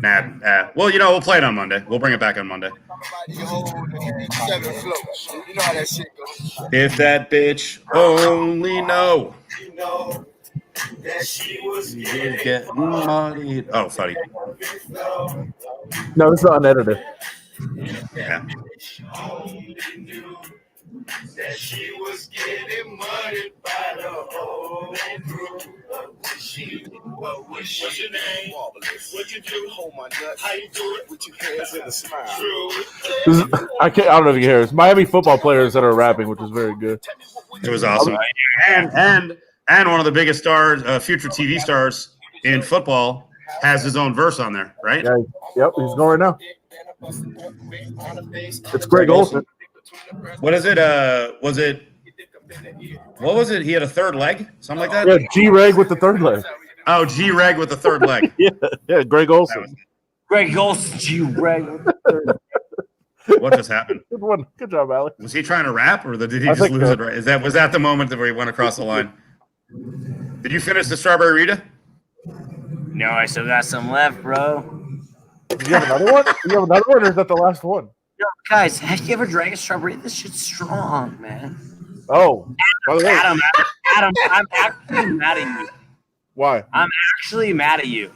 [SPEAKER 1] Nah. Well, we'll play it on Monday. We'll bring it back on Monday. If that bitch only know that she was getting money. Oh, funny.
[SPEAKER 3] No, it's not unedited.
[SPEAKER 1] Yeah.
[SPEAKER 4] That she was getting money by the whole crew. What was your name? What you do? Hold my nut. How you do it? With your hands in a smile.
[SPEAKER 3] I don't know if you can hear it. It's Miami football players that are rapping, which is very good.
[SPEAKER 1] It was awesome. And one of the biggest stars, future TV stars in football, has his own verse on there, right?
[SPEAKER 3] Yeah, yep, he's going right now. It's Greg Olsen.
[SPEAKER 1] What is it? Was it? What was it? He had a third leg, something like that.
[SPEAKER 3] Yeah, G-Reg with the third leg.
[SPEAKER 1] Oh, G-Reg with the third leg.
[SPEAKER 3] Yeah, Greg Olson.
[SPEAKER 2] Greg Olson, G-Reg.
[SPEAKER 1] What just happened?
[SPEAKER 3] Good one. Good job, Alex.
[SPEAKER 1] Was he trying to rap, or did he
[SPEAKER 3] I
[SPEAKER 1] just
[SPEAKER 3] think
[SPEAKER 1] lose
[SPEAKER 3] so.
[SPEAKER 1] it? Right? Was that the moment where he went across the line? Did you finish the strawberry Rita?
[SPEAKER 2] No, I still got some left, bro.
[SPEAKER 3] Do you have another one? Or is that the last one?
[SPEAKER 2] Yo, guys, have you ever drank a strawberry? This shit's strong, man.
[SPEAKER 3] Oh, by the way,
[SPEAKER 2] Adam, I'm actually mad at you.
[SPEAKER 3] why?
[SPEAKER 2] I'm actually mad at you.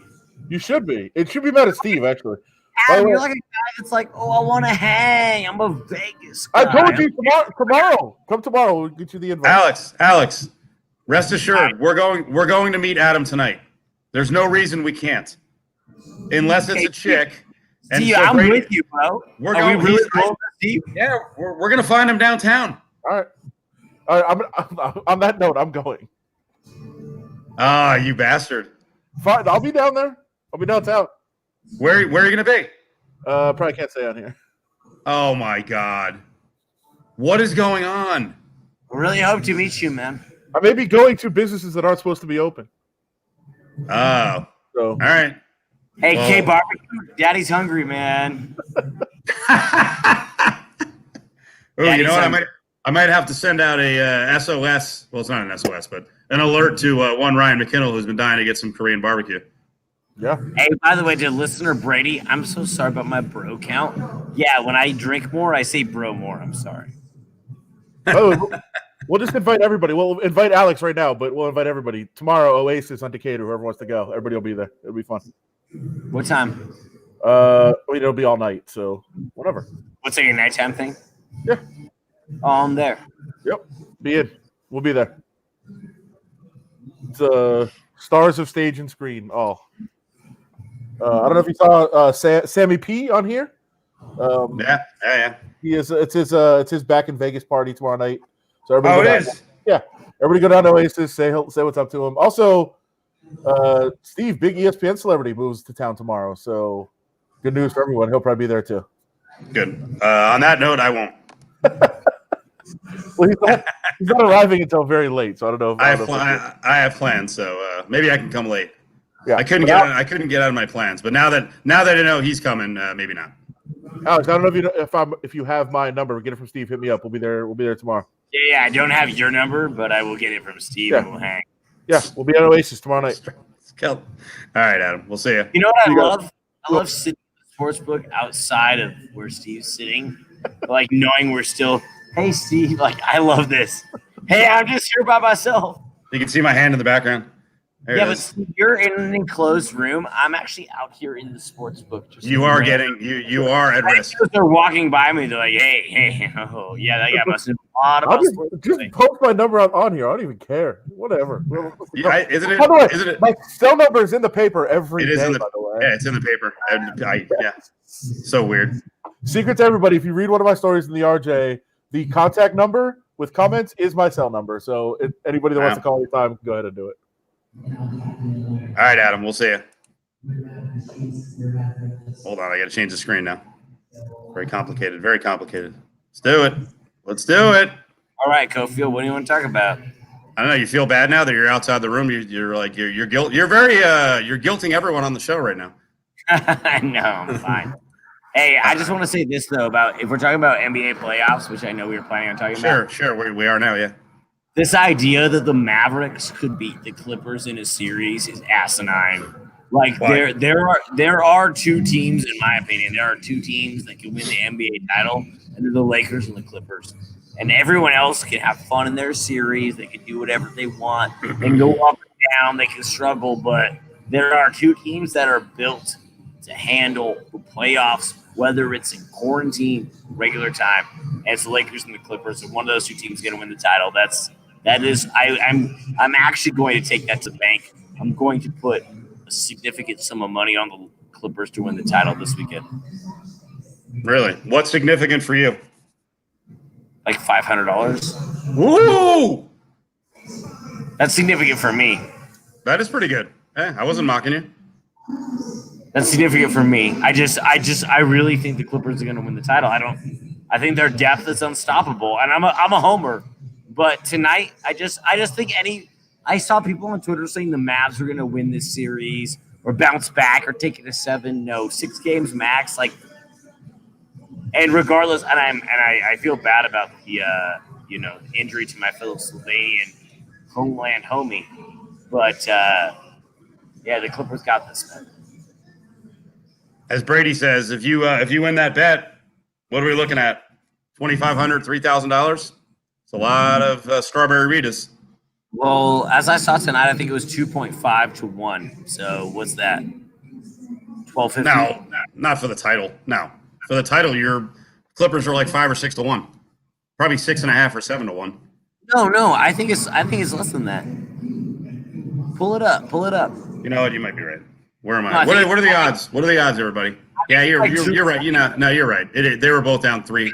[SPEAKER 3] You should be. It should be mad at Steve, actually. By the
[SPEAKER 2] Adam,
[SPEAKER 3] way,
[SPEAKER 2] you're like a guy that's like, oh, I want to hang. I'm a Vegas guy.
[SPEAKER 3] I told you tomorrow. Come tomorrow. We'll get you the invite.
[SPEAKER 1] Alex, rest assured, we're going to meet Adam tonight. There's no reason we can't, unless it's a chick. And
[SPEAKER 2] Steve,
[SPEAKER 1] so
[SPEAKER 2] I'm
[SPEAKER 1] Brady,
[SPEAKER 2] with you, bro.
[SPEAKER 1] We're
[SPEAKER 2] Are
[SPEAKER 1] going.
[SPEAKER 2] we really going with Steve?
[SPEAKER 1] Yeah, we're gonna find him downtown.
[SPEAKER 3] All right. I'm on that note, I'm going.
[SPEAKER 1] Ah, you bastard.
[SPEAKER 3] Fine, I'll be down there. I'll be downtown.
[SPEAKER 1] Where are you gonna be?
[SPEAKER 3] Probably can't stay on here.
[SPEAKER 1] Oh my God, what is going on?
[SPEAKER 2] I really hope to meet you, man.
[SPEAKER 3] I may be going to businesses that aren't supposed to be open.
[SPEAKER 1] Oh,
[SPEAKER 3] So
[SPEAKER 1] all right.
[SPEAKER 2] Hey,
[SPEAKER 1] Well-
[SPEAKER 2] K Barbecue, Daddy's hungry, man.
[SPEAKER 1] Oh, you know what? I might have to send out a SOS. Well, it's not an SOS, but an alert to one Ryan McKinnell who's been dying to get some Korean barbecue.
[SPEAKER 3] yeah.
[SPEAKER 2] Hey, by the way, to listener Brady, I'm so sorry about my bro count. Yeah, when I drink more, I say bro more. I'm sorry.
[SPEAKER 3] Oh, we'll just invite everybody. We'll invite Alex right now, but we'll invite everybody. Tomorrow, Oasis on Decatur, whoever wants to go. Everybody will be there. It'll be fun.
[SPEAKER 2] What time?
[SPEAKER 3] It'll be all night, so whatever.
[SPEAKER 2] What's that, your nighttime thing?
[SPEAKER 3] Yeah.
[SPEAKER 2] Oh, I'm there.
[SPEAKER 3] Yep. Be in. We'll be there. It's Stars of Stage and Screen. Oh. I don't know if you saw Sammy P on here.
[SPEAKER 1] Yeah.
[SPEAKER 3] He is. It's his back in Vegas party tomorrow night. So everybody.
[SPEAKER 1] Oh,
[SPEAKER 3] go
[SPEAKER 1] it
[SPEAKER 3] down.
[SPEAKER 1] is.
[SPEAKER 3] Yeah. Everybody go down to Oasis. Say what's up to him. Also, Steve, big ESPN celebrity, moves to town tomorrow. So good news for everyone. He'll probably be there too.
[SPEAKER 1] Good. On that note, I won't.
[SPEAKER 3] Well, he's not arriving until very late, so I don't know.
[SPEAKER 1] I have plans, so maybe I can come late.
[SPEAKER 3] Yeah.
[SPEAKER 1] I couldn't get out of my plans, but now that I know he's coming, maybe not.
[SPEAKER 3] Alex, I don't know if you have my number. Get it from Steve. Hit me up. We'll be there tomorrow.
[SPEAKER 2] Yeah, I don't have your number, but I will get it from Steve and we'll hang.
[SPEAKER 3] Yeah, we'll be at Oasis tomorrow night.
[SPEAKER 1] All right, Adam. We'll see you.
[SPEAKER 2] You know what I
[SPEAKER 3] You got
[SPEAKER 2] love? I love sitting in the sports book outside of where Steve's sitting, like knowing we're still. Hey, Steve. Like, I love this. Hey, I'm just here by myself.
[SPEAKER 1] You can see my hand in the background. There
[SPEAKER 2] Yeah,
[SPEAKER 1] it
[SPEAKER 2] but
[SPEAKER 1] is.
[SPEAKER 2] Steve, you're in an enclosed room. I'm actually out here in the sports book. Just
[SPEAKER 1] You are getting you are at risk.
[SPEAKER 2] Because they're walking by me. They're like, hey, oh, yeah, that guy must know a lot
[SPEAKER 3] I'll
[SPEAKER 2] about
[SPEAKER 3] just
[SPEAKER 2] sports.
[SPEAKER 3] post my number on here. I don't even care. Whatever.
[SPEAKER 1] Yeah, isn't it?
[SPEAKER 3] By the way,
[SPEAKER 1] Isn't it?
[SPEAKER 3] my cell number is in the paper every
[SPEAKER 1] It
[SPEAKER 3] day.
[SPEAKER 1] is in the
[SPEAKER 3] by the way.
[SPEAKER 1] yeah. It's in the paper. Yeah. So weird.
[SPEAKER 3] Secret to everybody: if you read one of my stories in the RJ, the contact number with comments is my cell number. So anybody that wants to call anytime, can go ahead and do it.
[SPEAKER 1] All right, Adam. We'll see you. Hold on. I got to change the screen now. Very complicated. Very complicated. Let's do it. Let's do it.
[SPEAKER 2] All right, Cofield, what do you want to talk about?
[SPEAKER 1] I don't know. You feel bad now that you're outside the room. You're like you're guilt. You're very you're guilting everyone on the show right now.
[SPEAKER 2] I know, I'm fine. Hey, I just want to say this though about if we're talking about NBA playoffs, which I know we were planning on talking about.
[SPEAKER 1] Sure. We are now. Yeah.
[SPEAKER 2] This idea that the Mavericks could beat the Clippers in a series is asinine. Like
[SPEAKER 1] Why?
[SPEAKER 2] there are two teams, in my opinion. There are two teams that can win the NBA title, and they're the Lakers and the Clippers. And everyone else can have fun in their series. They can do whatever they want. They can go up and down. They can struggle, but there are two teams that are built to handle the playoffs, whether it's in quarantine, regular time. And it's the Lakers and the Clippers. And one of those two teams is going to win the title. I'm actually going to take that to the bank. I'm going to put a significant sum of money on the Clippers to win the title this weekend.
[SPEAKER 1] Really? What's significant for you?
[SPEAKER 2] Like $500.
[SPEAKER 1] Woo!
[SPEAKER 2] That's significant for me.
[SPEAKER 1] That is pretty good. I wasn't mocking you.
[SPEAKER 2] That's significant for me. I really think the Clippers are going to win the title. I think their depth is unstoppable, and I'm a homer. But tonight, I just think I saw people on Twitter saying the Mavs are going to win this series or bounce back or take it to 7. No, 6 games max. Like, and regardless, and I feel bad about the injury to my fellow Slovenian homeland homie, but yeah, the Clippers got this, man.
[SPEAKER 1] As Brady says, if you win that bet, what are we looking at? $2,500, $3,000. It's a lot of strawberry Ritas.
[SPEAKER 2] Well, as I saw tonight, I think it was 2.5 to 1. So what's that? 12.50.
[SPEAKER 1] No, not for the title. No, for the title, your Clippers are like 5 or 6 to 1, probably 6.5 or 7 to 1.
[SPEAKER 2] No, I think it's less than that. Pull it up.
[SPEAKER 1] You know what? You might be right. Where am I?
[SPEAKER 2] No,
[SPEAKER 1] What are the odds? What are the odds, everybody? Yeah, you're right. You're right. They were both down 3.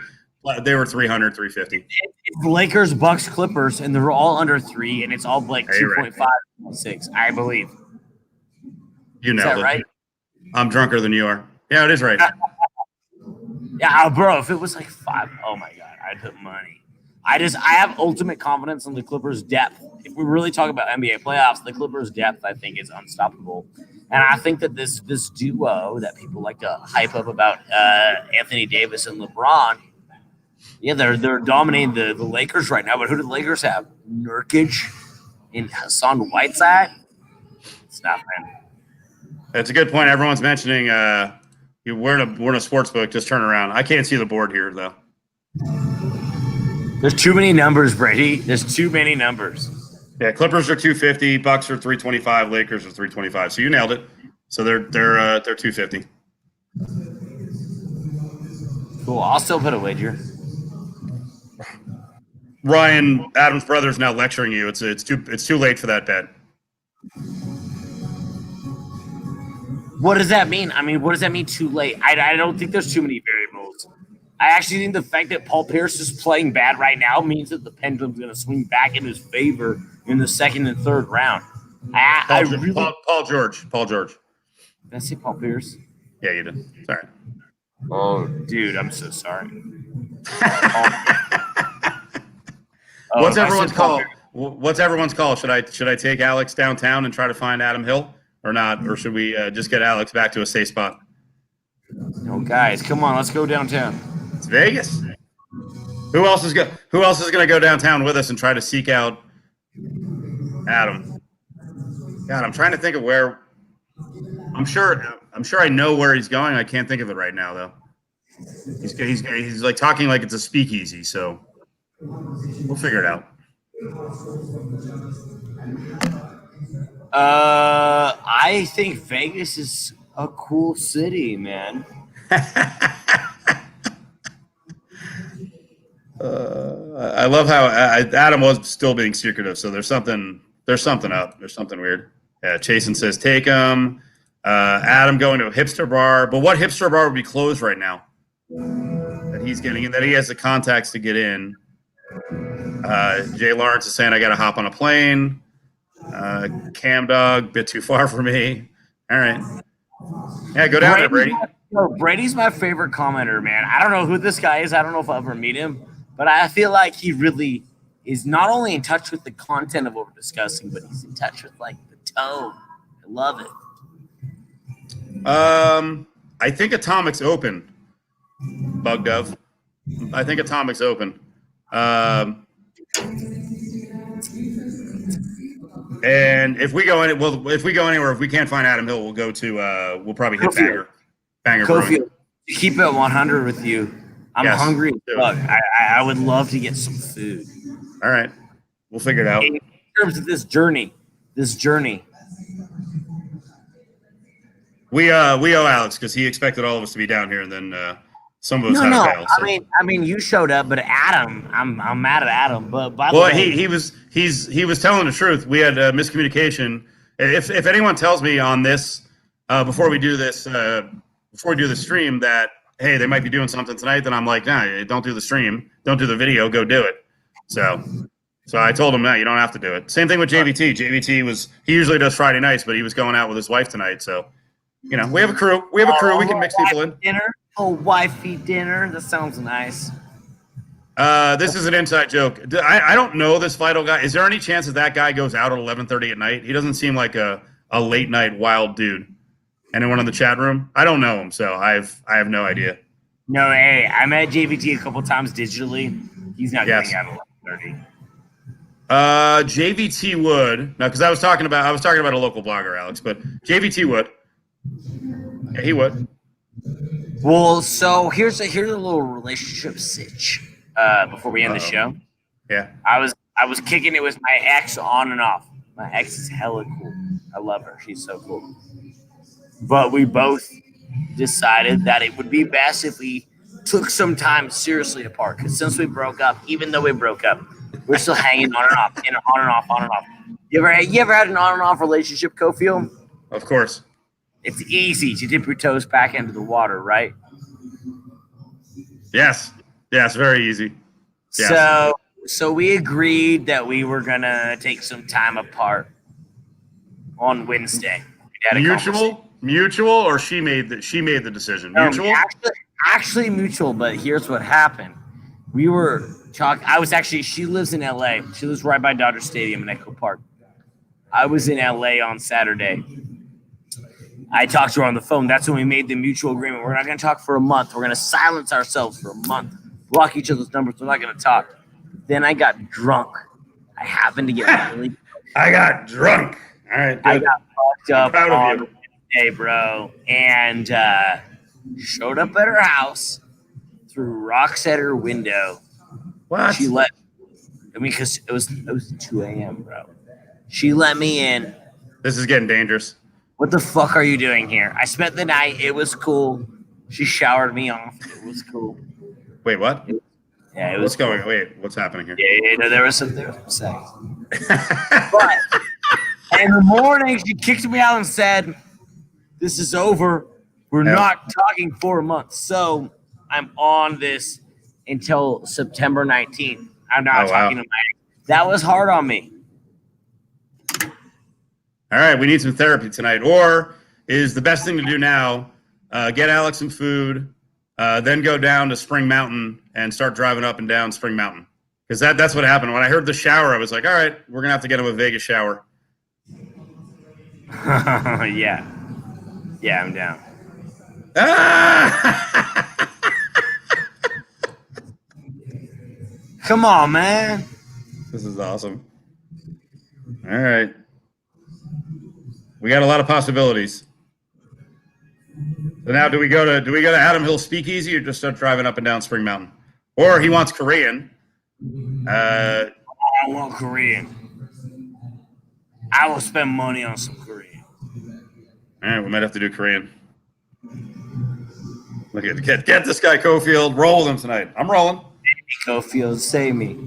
[SPEAKER 1] They were 300, 350.
[SPEAKER 2] It's Lakers, Bucks, Clippers, and they're all under 3, and it's all like 2.5, 6, I believe.
[SPEAKER 1] You know,
[SPEAKER 2] is that right?
[SPEAKER 1] I'm drunker than you are. Yeah, it is right.
[SPEAKER 2] Yeah, bro. If it was like 5, oh my god, I'd put money. I have ultimate confidence in the Clippers' depth. If we really talk about NBA playoffs, the Clippers' depth, I think, is unstoppable. And I think that this duo that people like to hype up about Anthony Davis and LeBron, yeah, they're dominating the Lakers right now. But who do the Lakers have? Nurkic and Hassan Whiteside? It's not, man.
[SPEAKER 1] That's a good point. Everyone's mentioning we're in a sports book. Just turn around. I can't see the board here, though.
[SPEAKER 2] There's too many numbers, Brady. There's too many numbers.
[SPEAKER 1] Yeah, Clippers are 250, Bucks are 325, Lakers are 325. So you nailed it. So they're 250.
[SPEAKER 2] Cool. I'll still put a wager.
[SPEAKER 1] Ryan, Adam's brother, is now lecturing you. It's too late for that bet.
[SPEAKER 2] What does that mean? I mean, what does that mean? Too late? I don't think there's too many variables. I actually think the fact that Paul Pierce is playing bad right now means that the pendulum's going to swing back in his favor in the second and third round.
[SPEAKER 1] Paul George.
[SPEAKER 2] Did I say Paul Pierce?
[SPEAKER 1] Yeah, you did. Sorry.
[SPEAKER 2] Oh, dude, I'm so sorry.
[SPEAKER 1] What's everyone's call? What's everyone's call? Should I take Alex downtown and try to find Adam Hill or not? Or should we just get Alex back to a safe spot?
[SPEAKER 2] No, guys, come on, let's go downtown.
[SPEAKER 1] It's Vegas. Who else is going to go downtown with us and try to seek out Adam? God, I'm trying to think of where. I'm sure I know where he's going. I can't think of it right now, though. He's like talking like it's a speakeasy, so we'll figure it out.
[SPEAKER 2] I think Vegas is a cool city, man.
[SPEAKER 1] I love how Adam was still being secretive, so there's something up. There's something weird. Yeah, Chasen says take him. Adam going to a hipster bar, but what hipster bar would be closed right now? That he's getting in, that he has the contacts to get in. Jay Lawrence is saying I got to hop on a plane. Cam Dog, bit too far for me. All right. Yeah, go down there, Brady.
[SPEAKER 2] Brady's my favorite commenter, man. I don't know who this guy is. I don't know if I'll ever meet him, but I feel like he really is not only in touch with the content of what we're discussing, but he's in touch with like the tone. I love it.
[SPEAKER 1] I think Atomic's open. Bug Dove. I think Atomic's open. And if we go anywhere, if we can't find Adam Hill, we'll go to we'll probably hit
[SPEAKER 2] Cofield.
[SPEAKER 1] Banger
[SPEAKER 2] Cofield.
[SPEAKER 1] Brewing.
[SPEAKER 2] Keep it 100 with you. I'm
[SPEAKER 1] Yes.
[SPEAKER 2] hungry as fuck. I would love to get some food.
[SPEAKER 1] All right, we'll figure it out.
[SPEAKER 2] In terms of this journey.
[SPEAKER 1] We owe Alex because he expected all of us to be down here, and then some of us had to bail. So.
[SPEAKER 2] I mean, you showed up, but Adam, I'm mad at Adam. But by the
[SPEAKER 1] Well,
[SPEAKER 2] way,
[SPEAKER 1] he was telling the truth. We had miscommunication. If anyone tells me on this before we do this stream that hey they might be doing something tonight, then I'm like nah, don't do the stream, don't do the video, go do it. So I told him no, you don't have to do it. Same thing with JVT. He usually does Friday nights, but he was going out with his wife tonight. So we have a crew. We can mix people in.
[SPEAKER 2] Dinner. Oh, wifey dinner. That sounds nice.
[SPEAKER 1] This is an inside joke. I don't know this Vital guy. Is there any chance that guy goes out at 11:30 at night? He doesn't seem like a late night wild dude. Anyone in the chat room? I don't know him, so I have no idea.
[SPEAKER 2] No, hey, I met JVT a couple times digitally. He's not getting out at 11:30.
[SPEAKER 1] JVT would no, because I was talking about a local blogger, Alex, but JVT would. Yeah, he would.
[SPEAKER 2] Well, so here's a little relationship sitch. Before we end the show,
[SPEAKER 1] yeah,
[SPEAKER 2] I was kicking it with my ex on and off. My ex is hella cool. I love her. She's so cool. But we both decided that it would be best if we took some time seriously apart. Because since we broke up, even though we broke up, we're still hanging on and off, and on and off, on and off. You ever had an on and off relationship, Cofield?
[SPEAKER 1] Of course.
[SPEAKER 2] It's easy to dip your toes back into the water, right?
[SPEAKER 1] Yes, very easy. Yes.
[SPEAKER 2] So we agreed that we were gonna take some time apart on Wednesday.
[SPEAKER 1] Mutual, or she made the decision. Mutual.
[SPEAKER 2] Actually mutual. But here's what happened: we were talking. She lives in LA. She lives right by Dodger Stadium in Echo Park. I was in LA on Saturday. I talked to her on the phone. That's when we made the mutual agreement. We're not going to talk for a month. We're going to silence ourselves for a month. Block each other's numbers. We're not going to talk. Then I got drunk. I happened to get really.
[SPEAKER 1] I got drunk. All right. Good.
[SPEAKER 2] I got fucked up on
[SPEAKER 1] you.
[SPEAKER 2] Wednesday, bro, and showed up at her house, threw rocks at her window.
[SPEAKER 1] What?
[SPEAKER 2] She let. Because it was 2 a.m., bro. She let me in.
[SPEAKER 1] This is getting dangerous.
[SPEAKER 2] What the fuck are you doing here? I spent the night. It was cool. She showered me off. It was cool.
[SPEAKER 1] Wait, what?
[SPEAKER 2] Yeah, it was.
[SPEAKER 1] What's happening here?
[SPEAKER 2] Yeah, no, there was some sex. But in the morning, she kicked me out and said, "This is over. We're not talking for a month." So I'm on this until September 19th. I'm not talking to my ex. That was hard on me.
[SPEAKER 1] All right, we need some therapy tonight. Or is the best thing to do now, get Alex some food, then go down to Spring Mountain and start driving up and down Spring Mountain. Because that's what happened. When I heard the shower, I was like, all right, we're going to have to get him a Vegas shower.
[SPEAKER 2] Yeah. Yeah, I'm down. Come on, man.
[SPEAKER 1] This is awesome. All right. We got a lot of possibilities. So now, do we go to Adam Hill Speakeasy or just start driving up and down Spring Mountain? Or he wants Korean.
[SPEAKER 2] I want Korean. I will spend money on some Korean.
[SPEAKER 1] All right, we might have to do Korean. Look at get this guy Cofield. Roll with him tonight. I'm rolling.
[SPEAKER 2] Cofield, save me.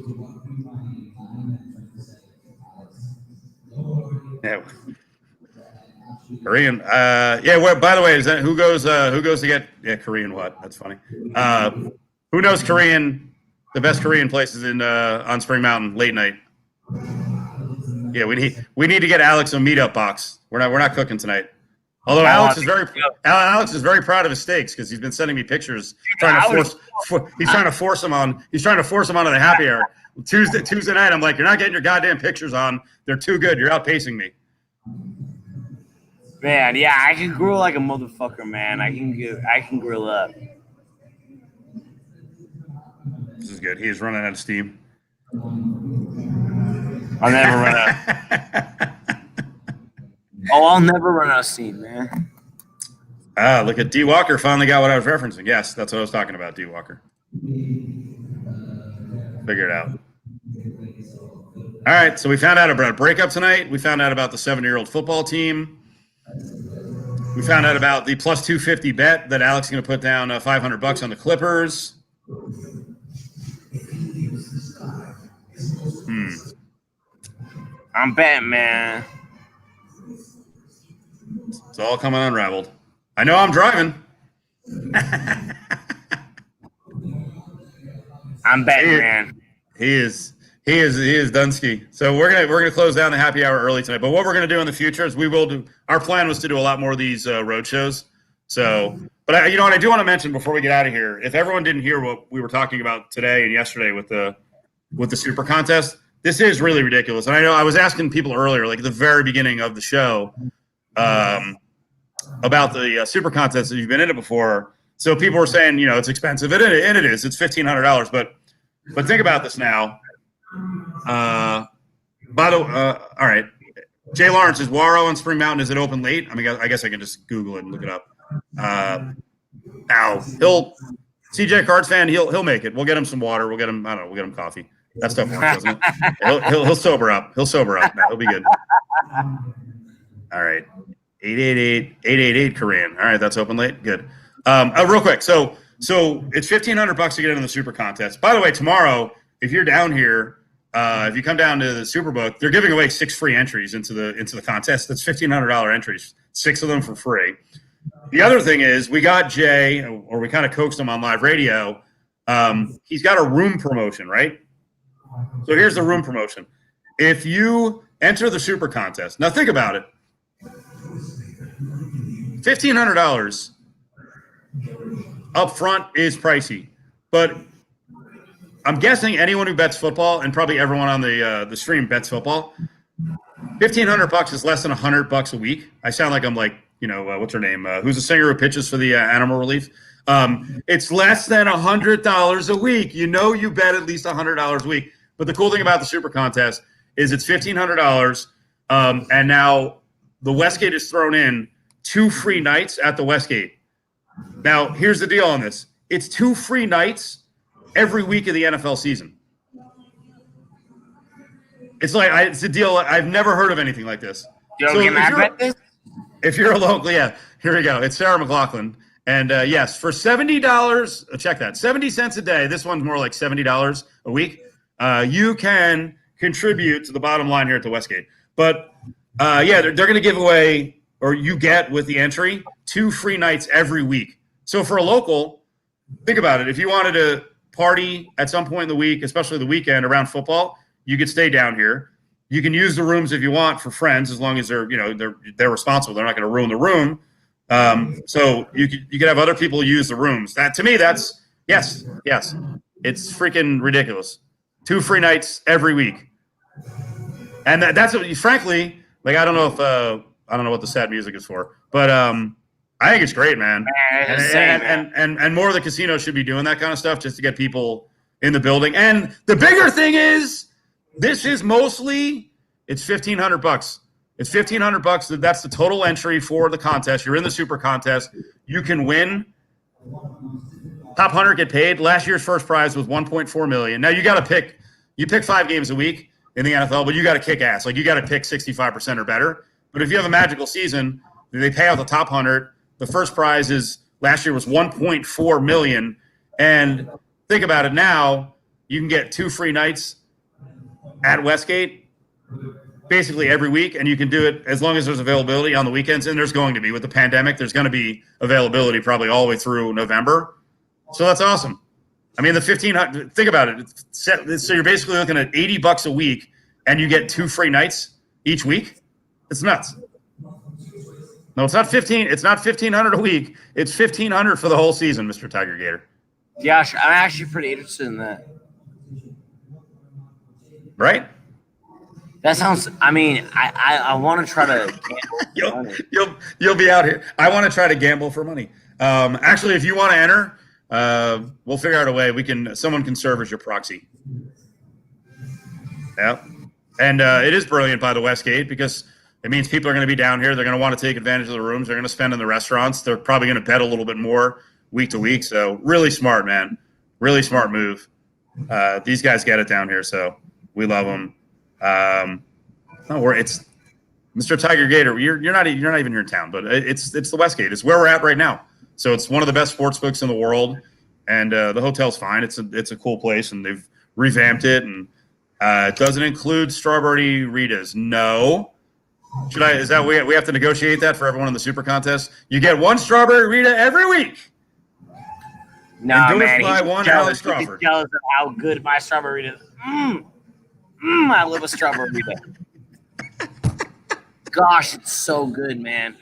[SPEAKER 1] Yeah. Korean. Well, by the way, is that who goes to get Korean what? That's funny. Who knows Korean? The best Korean places in on Spring Mountain late night. Yeah, we need to get Alex a meetup box. We're not cooking tonight. Although Alex is very proud of his steaks because he's been sending me pictures he's trying to force him onto the happy hour. Tuesday night, I'm like, you're not getting your goddamn pictures on. They're too good. You're outpacing me.
[SPEAKER 2] Man, yeah, I can grill like a motherfucker, man. I can grill up.
[SPEAKER 1] This is good. He is running out of steam.
[SPEAKER 2] I'll never run out. I'll never run out of steam, man.
[SPEAKER 1] Look at D. Walker finally got what I was referencing. Yes, that's what I was talking about, D. Walker. Figure it out. All right, so we found out about a breakup tonight. We found out about the 7-year-old football team. We found out about the plus 250 bet that Alex is going to put down $500 on the Clippers.
[SPEAKER 2] I'm betting, man.
[SPEAKER 1] It's all coming unraveled. I know I'm driving.
[SPEAKER 2] I'm betting, man.
[SPEAKER 1] He is Dunsky. So we're gonna close down the happy hour early tonight. But what we're gonna do in the future is our plan was to do a lot more of these road shows So, but I do want to mention before we get out of here, if everyone didn't hear what we were talking about today and yesterday with the super contest, this is really ridiculous. And I know I was asking people earlier, like at the very beginning of the show, about the super contest that you've been in it before. So people were saying, it's expensive, and it is. It's $1,500, but think about this now. All right. Jay Lawrence, is Waro on Spring Mountain, is it open late? I mean, I guess I can just Google it and look it up. CJ Cards fan, he'll make it. We'll get him some water. We'll get him coffee. That stuff works, doesn't it? He'll sober up. He'll sober up. No, he'll be good. All right. 888 Korean. All right, that's open late. Good. Real quick. So it's $1,500 to get into the super contest. By the way, tomorrow, if you're down here, if you come down to the Superbook, they're giving away 6 free entries into the contest. That's $1,500 entries, 6 of them for free. The other thing is we got Jay, or we kind of coaxed him on live radio. He's got a room promotion, right? So here's the room promotion. If you enter the super contest, now think about it. $1,500 up front is pricey, but I'm guessing anyone who bets football, and probably everyone on the stream bets football, $1,500 is less than $100 a week. I sound like I'm like, what's her name? Who's the singer who pitches for the Animal Relief? It's less than $100 a week. You bet at least $100 a week. But the cool thing about the super contest is it's $1,500, and now the Westgate is thrown in 2 free nights at the Westgate. Now, here's the deal on this. It's 2 free nights every week of the NFL season. It's it's a deal. I've never heard of anything like this. If you're a local, yeah, here we go. It's Sarah McLaughlin. And yes, for $70, check that, 70 cents a day. This one's more like $70 a week. You can contribute to the bottom line here at the Westgate. But they're going to give away, or you get with the entry, 2 free nights every week. So for a local, think about it. If you wanted to party at some point in the week, especially the weekend around football, you could stay down here. You can use the rooms if you want for friends, as long as they're responsible. They're not going to ruin the room. So you could have other people use the rooms. That, to me, that's yes. It's freaking ridiculous. 2 free nights every week, and that's what, frankly, like I don't know what the sad music is for, but I think it's great, man. And more of the casinos should be doing that kind of stuff just to get people in the building. And the bigger thing is, this is mostly, it's $1,500. It's $1,500. That's the total entry for the contest. You're in the super contest. You can win. Top 100 get paid. Last year's first prize was $1.4 million. Now you pick 5 games a week in the NFL, but you got to kick ass. Like you got to pick 65% or better. But if you have a magical season, they pay out the top 100. The first prize last year was $1.4 million. And think about it now, you can get 2 free nights at Westgate basically every week, and you can do it as long as there's availability on the weekends. And there's going to be, with the pandemic, there's going to be availability probably all the way through November. So that's awesome. I mean, the $1,500, think about it. So you're basically looking at $80 a week, and you get 2 free nights each week. It's nuts. No, it's not 15. It's not $1,500 a week. It's $1,500 for the whole season, Mr. Tiger Gator.
[SPEAKER 2] Josh, I'm actually pretty interested in that.
[SPEAKER 1] Right?
[SPEAKER 2] That sounds. I mean, I want to try to.
[SPEAKER 1] You'll be out here. I want to try to gamble for money. Actually, if you want to enter, we'll figure out a way. Someone can serve as your proxy. Yeah, and it is brilliant by the Westgate because it means people are going to be down here. They're going to want to take advantage of the rooms. They're going to spend in the restaurants. They're probably going to bet a little bit more week to week. So really smart, man. Really smart move. These guys get it down here, so we love them. It's Mr. Tiger Gator. You're not even here in town, but it's the Westgate. It's where we're at right now. So it's one of the best sports books in the world, and the hotel's fine. It's a cool place, and they've revamped it, and it doesn't include strawberry Ritas. No. Is that we have to negotiate that for everyone in the super contest? You get 1 strawberry Rita every week.
[SPEAKER 2] No, man,
[SPEAKER 1] he's jealous of
[SPEAKER 2] how good my strawberry is. I love a strawberry Rita. Gosh, it's so good, man.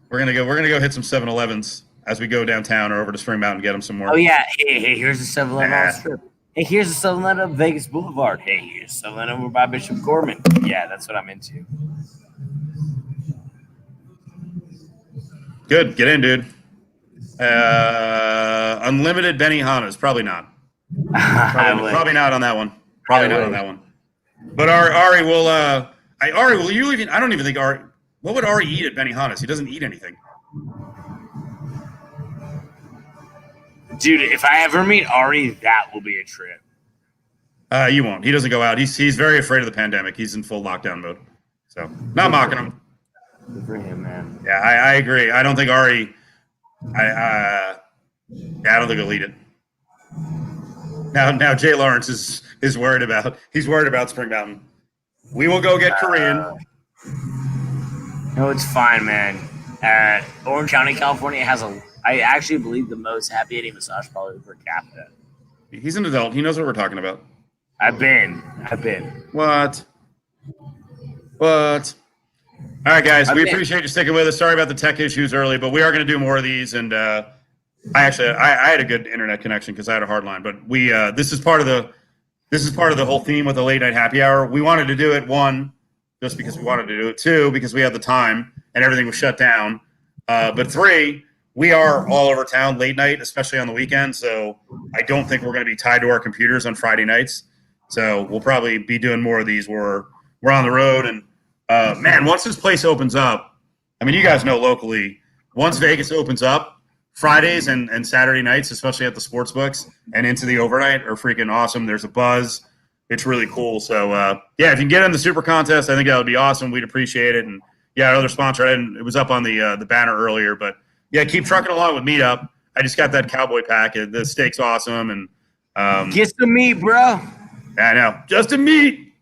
[SPEAKER 1] We're gonna go hit some 7-Elevens as we go downtown or over to Spring Mountain and get them some more.
[SPEAKER 2] Oh yeah, hey, here's the 7-Eleven on the
[SPEAKER 1] Yeah.
[SPEAKER 2] strip. Hey, here's the 7-Eleven Vegas Boulevard. Hey, here's 7-Eleven over by Bishop Gorman. Yeah, that's what I'm into.
[SPEAKER 1] Good, get in, dude. Unlimited Benihanas, probably not. Probably not on that one. Probably not on that one. But Ari will. Ari, will you even? I don't even think Ari. What would Ari eat at Benihana's? He doesn't eat anything.
[SPEAKER 2] Dude, if I ever meet Ari, that will be a trip.
[SPEAKER 1] You won't. He doesn't go out. He's very afraid of the pandemic. He's in full lockdown mode. So not mocking him.
[SPEAKER 2] Good for him, man.
[SPEAKER 1] Yeah, I agree. I don't think Ari. I don't think he'll eat it. Now Jay Lawrence is worried about. He's worried about Spring Mountain. We will go get Korean.
[SPEAKER 2] No, it's fine, man. Orange County, California has I actually believe the most happy ending massage parlor per capita.
[SPEAKER 1] He's an adult. He knows what we're talking about.
[SPEAKER 2] I've been.
[SPEAKER 1] What? All right, guys. We appreciate you sticking with us. Sorry about the tech issues early, but we are going to do more of these. And I had a good internet connection because I had a hard line. But we this is part of the whole theme with the late night happy hour. We wanted to do it, one, just because we wanted to do it. Two, because we had the time and everything was shut down. But three, we are all over town late night, especially on the weekend. So I don't think we're going to be tied to our computers on Friday nights. So we'll probably be doing more of these where we're on the road. And man, once this place opens up, I mean, you guys know locally, once Vegas opens up, Fridays and Saturday nights, especially at the sports books and into the overnight, are freaking awesome. There's a buzz. It's really cool. So, yeah, if you can get in the super contest, I think that would be awesome. We'd appreciate it. And, yeah, our other sponsor, it was up on the banner earlier. But, yeah, keep trucking along with Meetup. I just got that cowboy pack. The steak's awesome. And
[SPEAKER 2] Get some meat, bro.
[SPEAKER 1] I know. Just to meet.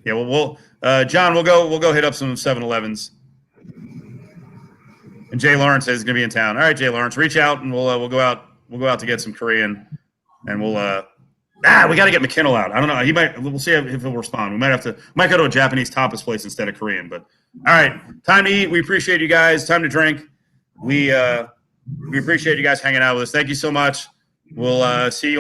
[SPEAKER 1] Yeah, well, John, we'll go hit up some 7-Elevens. And Jay Lawrence is going to be in town. All right, Jay Lawrence, reach out and we'll go out. We'll go out to get some Korean, and we got to get McKinnell out. I don't know. We'll see if he'll respond. We might go to a Japanese tapas place instead of Korean. But all right, time to eat. We appreciate you guys. Time to drink. We appreciate you guys hanging out with us. Thank you so much. We'll see you.